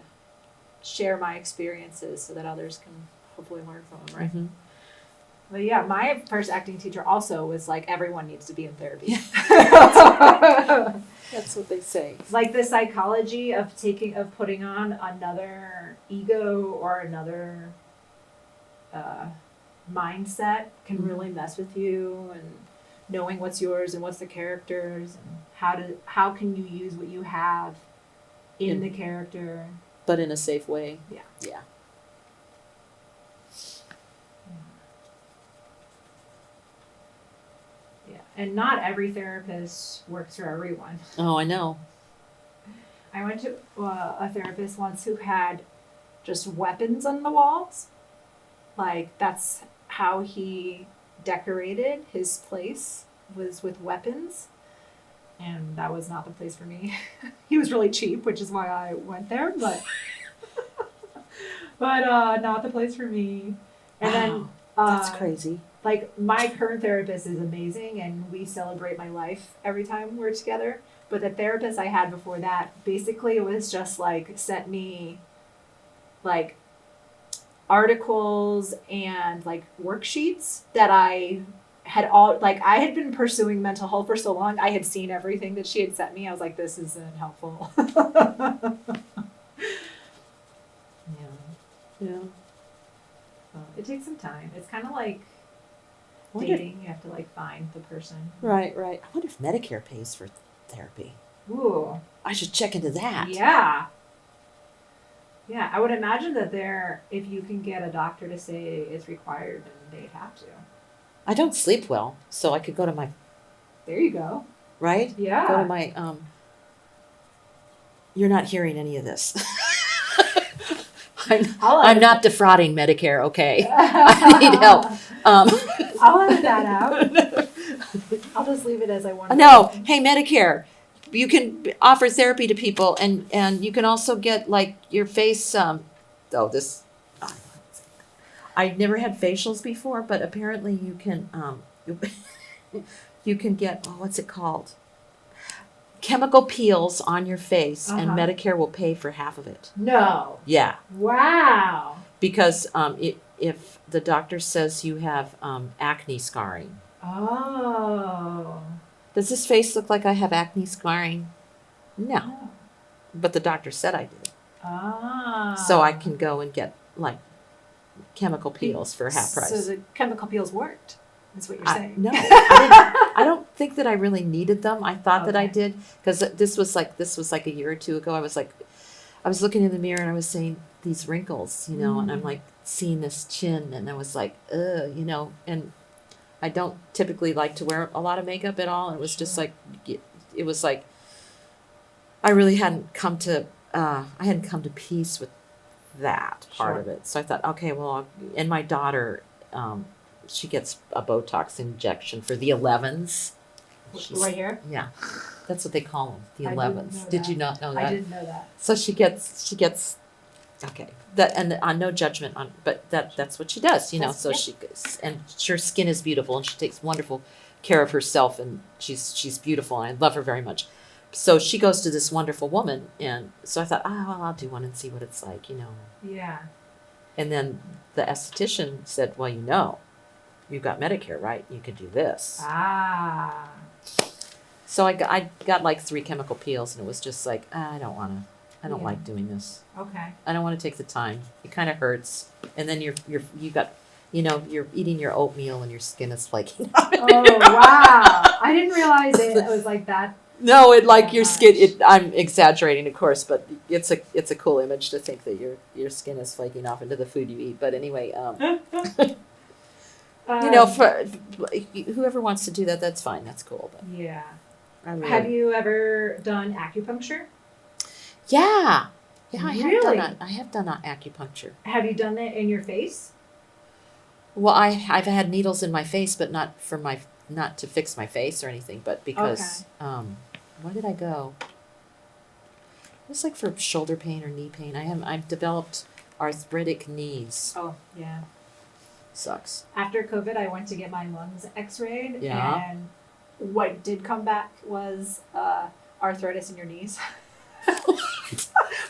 A: share my experiences so that others can hopefully learn from them, right?
B: Mhm.
A: But yeah, my first acting teacher also was like, everyone needs to be in therapy.
B: That's what they say.
A: Like the psychology of putting on another ego or another mindset can really mess with you, and knowing what's yours and what's the characters and how can you use what you have in the character.
B: But in a safe way.
A: Yeah.
B: Yeah.
A: Yeah, and not every therapist works for everyone.
B: Oh, I know.
A: I went to a therapist once who had just weapons on the walls. Like that's how he decorated his place, was with weapons. And that was not the place for me. He was really cheap, which is why I went there, but not the place for me. And then
B: That's crazy.
A: like my current therapist is amazing and we celebrate my life every time we're together. But the therapist I had before that, basically it was just like sent me like articles and like worksheets that I had been pursuing mental health for so long. I had seen everything that she had sent me. I was like, this isn't helpful.
B: Yeah.
A: It takes some time. It's kind of like
B: Wonder-
A: dating. You have to like find the person.
B: Right. I wonder if Medicare pays for therapy.
A: Ooh.
B: I should check into that.
A: Yeah. Yeah, I would imagine that if you can get a doctor to say it's required, then they'd have to.
B: I don't sleep well, so I could go to my,
A: There you go.
B: right?
A: Yeah.
B: Go to my, you're not hearing any of this. I'm not defrauding Medicare, okay? I need help.
A: I'll edit that out. I'll just leave it as I want to.
B: No, hey, Medicare, you can offer therapy to people, and you can also get like your face, I've never had facials before, but apparently you can, you can get, what's it called? Chemical peels on your face, and
A: Uh-huh.
B: Medicare will pay for half of it.
A: No.
B: Yeah,
A: Wow.
B: because if the doctor says you have acne scarring.
A: Oh.
B: Does this face look like I have acne scarring? No,
A: Oh.
B: but the doctor said I did.
A: Ah.
B: So I can go and get like chemical peels for half price.
A: So the chemical peels worked. Is what you're saying?
B: No, I don't think that I really needed them. I thought that I
A: Okay.
B: did, because this was like a year or two ago. I was like, I was looking in the mirror and I was saying these wrinkles, you know, and I'm
A: Mm.
B: like seeing this chin and I was like, ugh, you know, and I don't typically like to wear a lot of makeup at all. And it was just
A: Sure.
B: like, it was like, I really hadn't come to, I hadn't come to peace with that part
A: Sure.
B: of it. So I thought, okay, well, and my daughter, she gets a Botox injection for the 11s.
A: Right here?
B: Yeah, that's what they call them, the
A: I didn't
B: 11s.
A: know
B: Did
A: that.
B: you not know
A: I
B: that?
A: didn't know that.
B: So she gets okay. That and on no judgment on, but that's what she does, you know.
A: That's-
B: So
A: yeah.
B: she goes, and her skin is beautiful, and she takes wonderful care of herself, and she's beautiful, and I love her very much. So she goes to this wonderful woman, and so I thought, oh, well, I'll do one and see what it's like, you know.
A: Yeah.
B: And then the esthetician said, well, you know, you've got Medicare, right? You could do this.
A: Ah.
B: So I got like 3 chemical peels, and it was just like, I don't
A: Yeah.
B: like doing this.
A: Okay.
B: I don't want to take the time. It kind of hurts, and then you got, you know, you're eating your oatmeal and your skin is flaking.
A: Oh wow! I didn't realize it was like that.
B: No, it like your
A: Gosh.
B: skin. I'm exaggerating, of course, but it's a cool image to think that your skin is flaking off into the food you eat. But anyway, you know, for whoever wants to do that, that's fine. That's cool. But
A: Yeah.
B: I really,
A: Have you ever done acupuncture?
B: yeah, I have
A: Really?
B: done I have done acupuncture.
A: Have you done it in your face?
B: Well, I've had needles in my face, but not to fix my face or anything, but because where did I go? It was like for shoulder pain or knee pain. I've developed arthritic knees.
A: Oh yeah.
B: Sucks.
A: After COVID, I went to get my lungs X-rayed,
B: Yeah.
A: and what did come back was arthritis in your knees.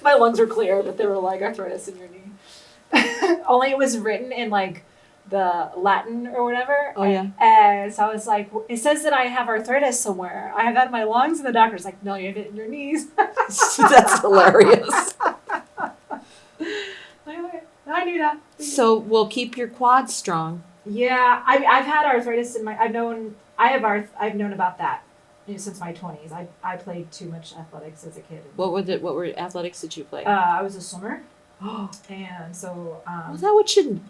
A: My lungs were clear, but they were like arthritis in your knee. Only it was written in like the Latin or whatever.
B: Oh yeah.
A: And so I was like, it says that I have arthritis somewhere. I have that in my lungs, and the doctor's like, no, you have it in your knees.
B: That's hilarious.
A: I knew that.
B: So we'll keep your quads strong.
A: Yeah, I've had arthritis in my. I've known about that since my 20s. I played too much athletics as a kid.
B: What were athletics did you play?
A: I was a swimmer, and so
B: Well, that would shouldn't.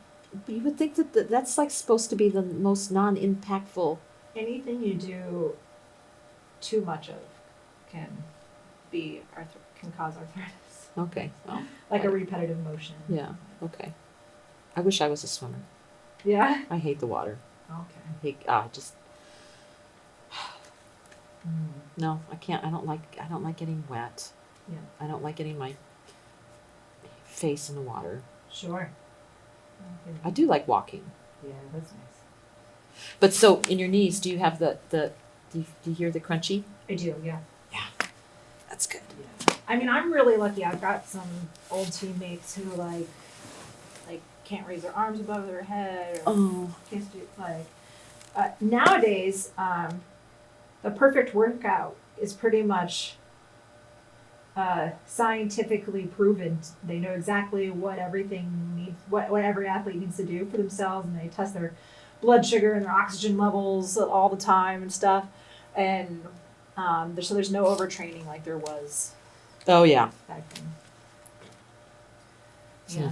B: You would think that that's like supposed to be the most non-impactful.
A: anything you do too much of can cause arthritis.
B: Okay. Well,
A: Like a repetitive motion.
B: yeah. Okay. I wish I was a swimmer.
A: Yeah.
B: I hate the water.
A: Okay.
B: Just no. I can't. I don't like getting wet.
A: Yeah.
B: I don't like getting my face in the water.
A: Sure.
B: I do like walking.
A: Yeah, that's nice.
B: But so in your knees, do you have do you hear the crunchy?
A: I do. Yeah.
B: That's good.
A: Yeah. I mean, I'm really lucky. I've got some old teammates who like can't raise their arms above their head. Or
B: Oh.
A: can't do nowadays. The perfect workout is pretty much scientifically proven. They know exactly what what every athlete needs to do for themselves, and they test their blood sugar and their oxygen levels all the time and stuff. And so there's no overtraining like there was
B: Oh yeah.
A: back then.
B: Hmm.
A: Yeah.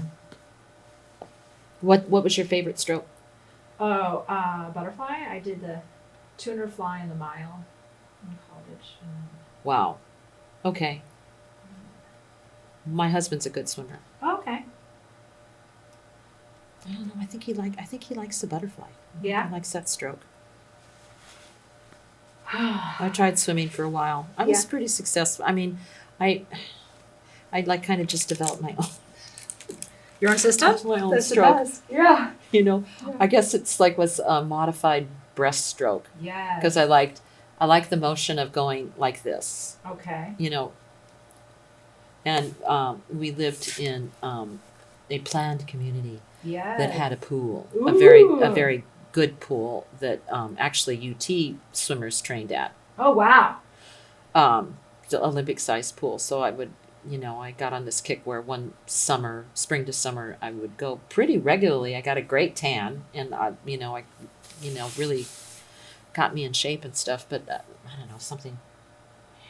B: What was your favorite stroke?
A: Oh, butterfly. I did the 200 fly in the mile in college.
B: Wow. Okay. My husband's a good swimmer.
A: Okay.
B: I don't know. I think he likes the butterfly.
A: Yeah.
B: He likes that stroke. I tried swimming for a while. I was
A: Yeah.
B: pretty successful. I mean, I like kind of just developed my own
A: Your own system?
B: my own
A: That's
B: stroke.
A: the best. Yeah.
B: You know,
A: Yeah.
B: I guess it's like was a modified breaststroke
A: Yeah.
B: because I liked the motion of going like this.
A: Okay.
B: You know, and we lived in a planned community
A: Yeah.
B: that had a pool,
A: Ooh.
B: a very good pool that actually UT swimmers trained at.
A: Oh wow.
B: The Olympic sized pool. So I would, I got on this kick where one summer, spring to summer, I would go pretty regularly. I got a great tan, and I really got me in shape and stuff. But I don't know, something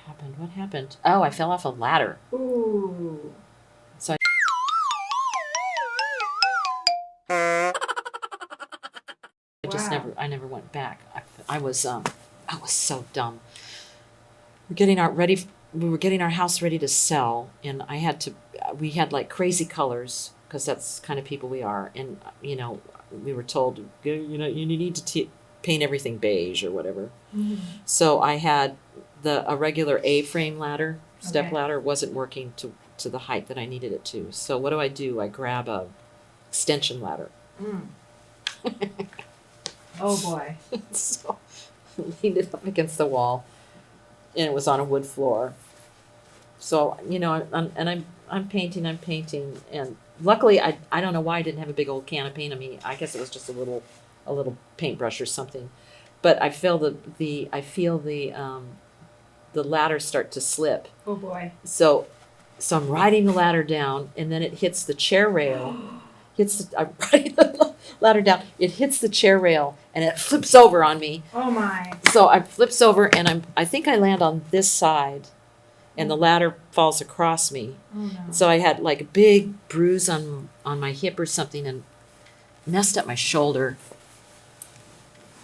B: happened. What happened? Oh, I fell off a ladder.
A: Ooh.
B: just
A: Wow.
B: I never went back. I was so dumb. We were getting our house ready to sell, and we had like crazy colors because that's kind of people we are. And, we were told, you need to paint everything beige or whatever.
A: Mm.
B: So I had a regular A-frame ladder, step
A: Okay.
B: ladder, wasn't working to the height that I needed it to. So what do? I grab a extension ladder.
A: Mm. Oh boy.
B: So I leaned it up against the wall, and it was on a wood floor. So I'm painting, and luckily I don't know why I didn't have a big old can of paint on me. I guess it was just a little paintbrush or something. But I feel the ladder start to slip.
A: Oh boy.
B: So I'm riding the ladder down, and then it hits the chair rail. I'm riding the ladder down. It hits the chair rail, and it flips over on me.
A: Oh my.
B: So I flips over, and I think I land on this side, and the ladder falls across me.
A: Oh no.
B: So I had like a big bruise on my hip or something, and messed up my shoulder.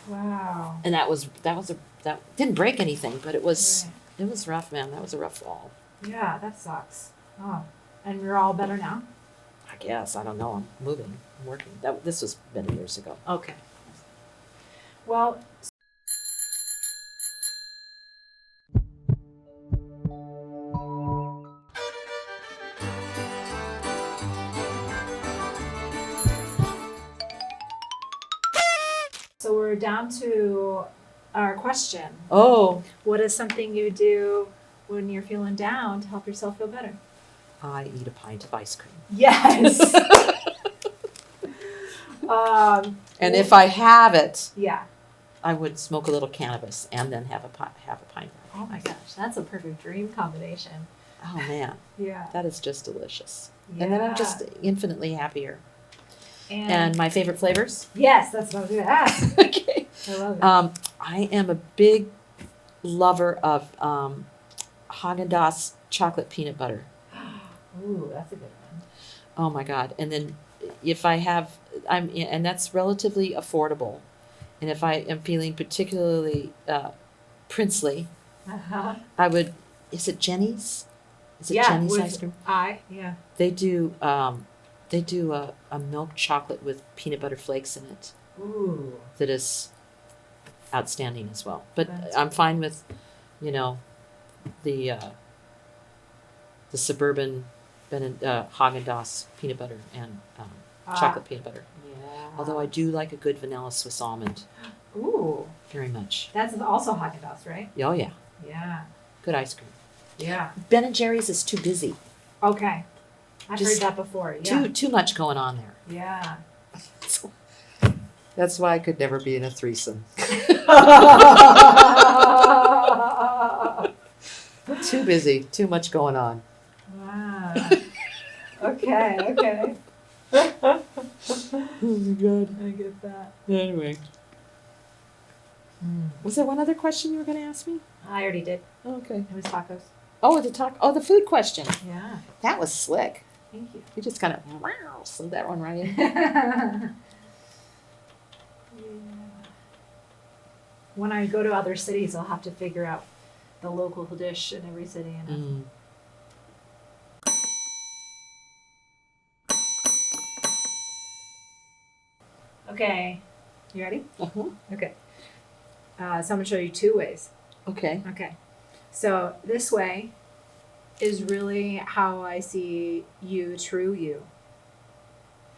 A: Wow.
B: And that didn't break anything, but it was
A: Right.
B: it was rough, man. That was a rough fall.
A: Yeah, that sucks. Oh. And you're all better now?
B: I guess I don't know. I'm moving. I'm working. This was many years ago.
A: Okay. Well, so we're down to our question.
B: Oh,
A: What is something you do when you're feeling down to help yourself feel better?
B: I eat a pint of ice cream.
A: Yes.
B: And if I have it,
A: yeah.
B: I would smoke a little cannabis and then have a pint.
A: Oh my gosh, that's a perfect dream combination.
B: Oh man,
A: Yeah.
B: that is just delicious.
A: Yeah.
B: And then I'm just infinitely happier.
A: And
B: And my favorite flavors?
A: yes, that's what I was going to ask.
B: Okay.
A: I love it.
B: I am a big lover of Haagen-Dazs chocolate peanut butter.
A: Ooh, that's a good one.
B: Oh my God. And then if I have, and that's relatively affordable. And if I am feeling particularly princely,
A: Uh-huh.
B: is it Jenny's? Is it
A: Yeah,
B: Jenny's
A: with
B: ice cream?
A: yeah.
B: They do a milk chocolate with peanut butter flakes in it
A: Ooh.
B: that is outstanding as well. But
A: That's
B: I'm fine with, the suburban Haagen-Dazs peanut butter and chocolate peanut butter.
A: Yeah.
B: Although I do like a good vanilla Swiss almond
A: Ooh.
B: very much.
A: That's also Haagen-Dazs, right?
B: Oh yeah,
A: Yeah.
B: good ice cream.
A: Yeah.
B: Ben and Jerry's is too busy.
A: Okay. I've
B: Just
A: heard that before. Yeah.
B: Too much going on there.
A: Yeah.
B: That's why I could never be in a threesome. Too busy. Too much going on.
A: Wow. Okay, okay.
B: Oh my God.
A: I get that.
B: Anyway. Was there one other question you were going to ask me?
A: I already did.
B: Oh, okay.
A: It was tacos.
B: Oh, the food question.
A: Yeah.
B: That was slick.
A: Thank you.
B: You just kind of slid that one right in.
A: Yeah. When I go to other cities, I'll have to figure out the local dish in every city. And Okay, you ready?
B: Uh-huh.
A: Okay. So I'm gonna show you two ways.
B: Okay.
A: Okay. So this way is really how I see you, true you.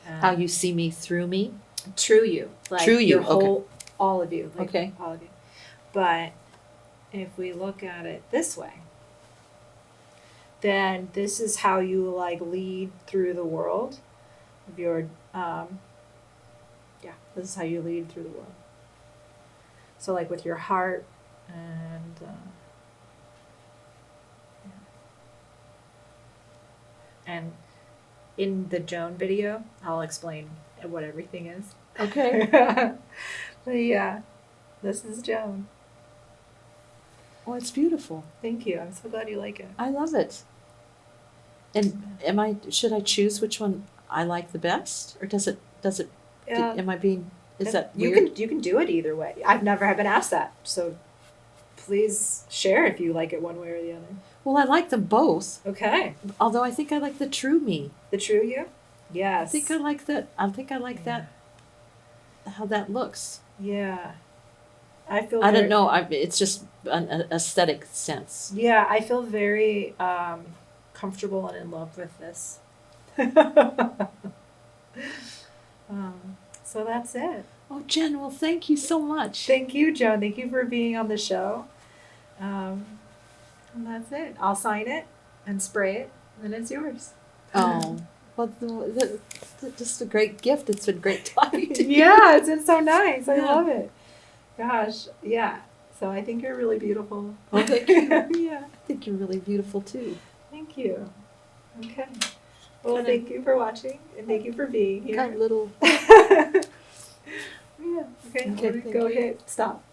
B: How you see me through me?
A: True you. Like
B: True you,
A: your whole, all of you. Like
B: Okay.
A: all of you. But if we look at it this way, then this is how you like lead through the world. Of your, this is how you lead through the world. So like with your heart and, and in the Joan video, I'll explain what everything is.
B: Okay.
A: But yeah, this is Joan.
B: Oh, it's beautiful.
A: Thank you. I'm so glad you like it.
B: I love it. And should I choose which one I like the best? Or does it,
A: Yeah.
B: am I being, Is that
A: you
B: weird?
A: can do it either way. I've never been asked that, so please share if you like it one way or the other.
B: Well, I like them both.
A: Okay,
B: Although I think I like the true me.
A: the true you.
B: I
A: Yes.
B: think I like that. I think I like that. How that looks.
A: Yeah. I feel.
B: I
A: very,
B: don't know. It's just an aesthetic sense.
A: Yeah, I feel very comfortable and in love with this. So that's it.
B: Oh, Jen. Well, thank you so much.
A: Thank you, Joan. Thank you for being on the show. And that's it. I'll sign it and spray it, and it's yours.
B: Oh, well, just a great gift. It's been great talking to you.
A: Yeah, it's been so nice. I
B: Yeah.
A: love it. Gosh, yeah. So I think you're really beautiful.
B: Oh, thank you.
A: Yeah,
B: I think you're really beautiful too.
A: thank you. Okay. Well,
B: Kinda-
A: thank you for watching, and thank you for being here.
B: Got a little.
A: Yeah. Okay.
B: Okay,
A: I'm gonna
B: thank
A: go
B: you.
A: hit stop.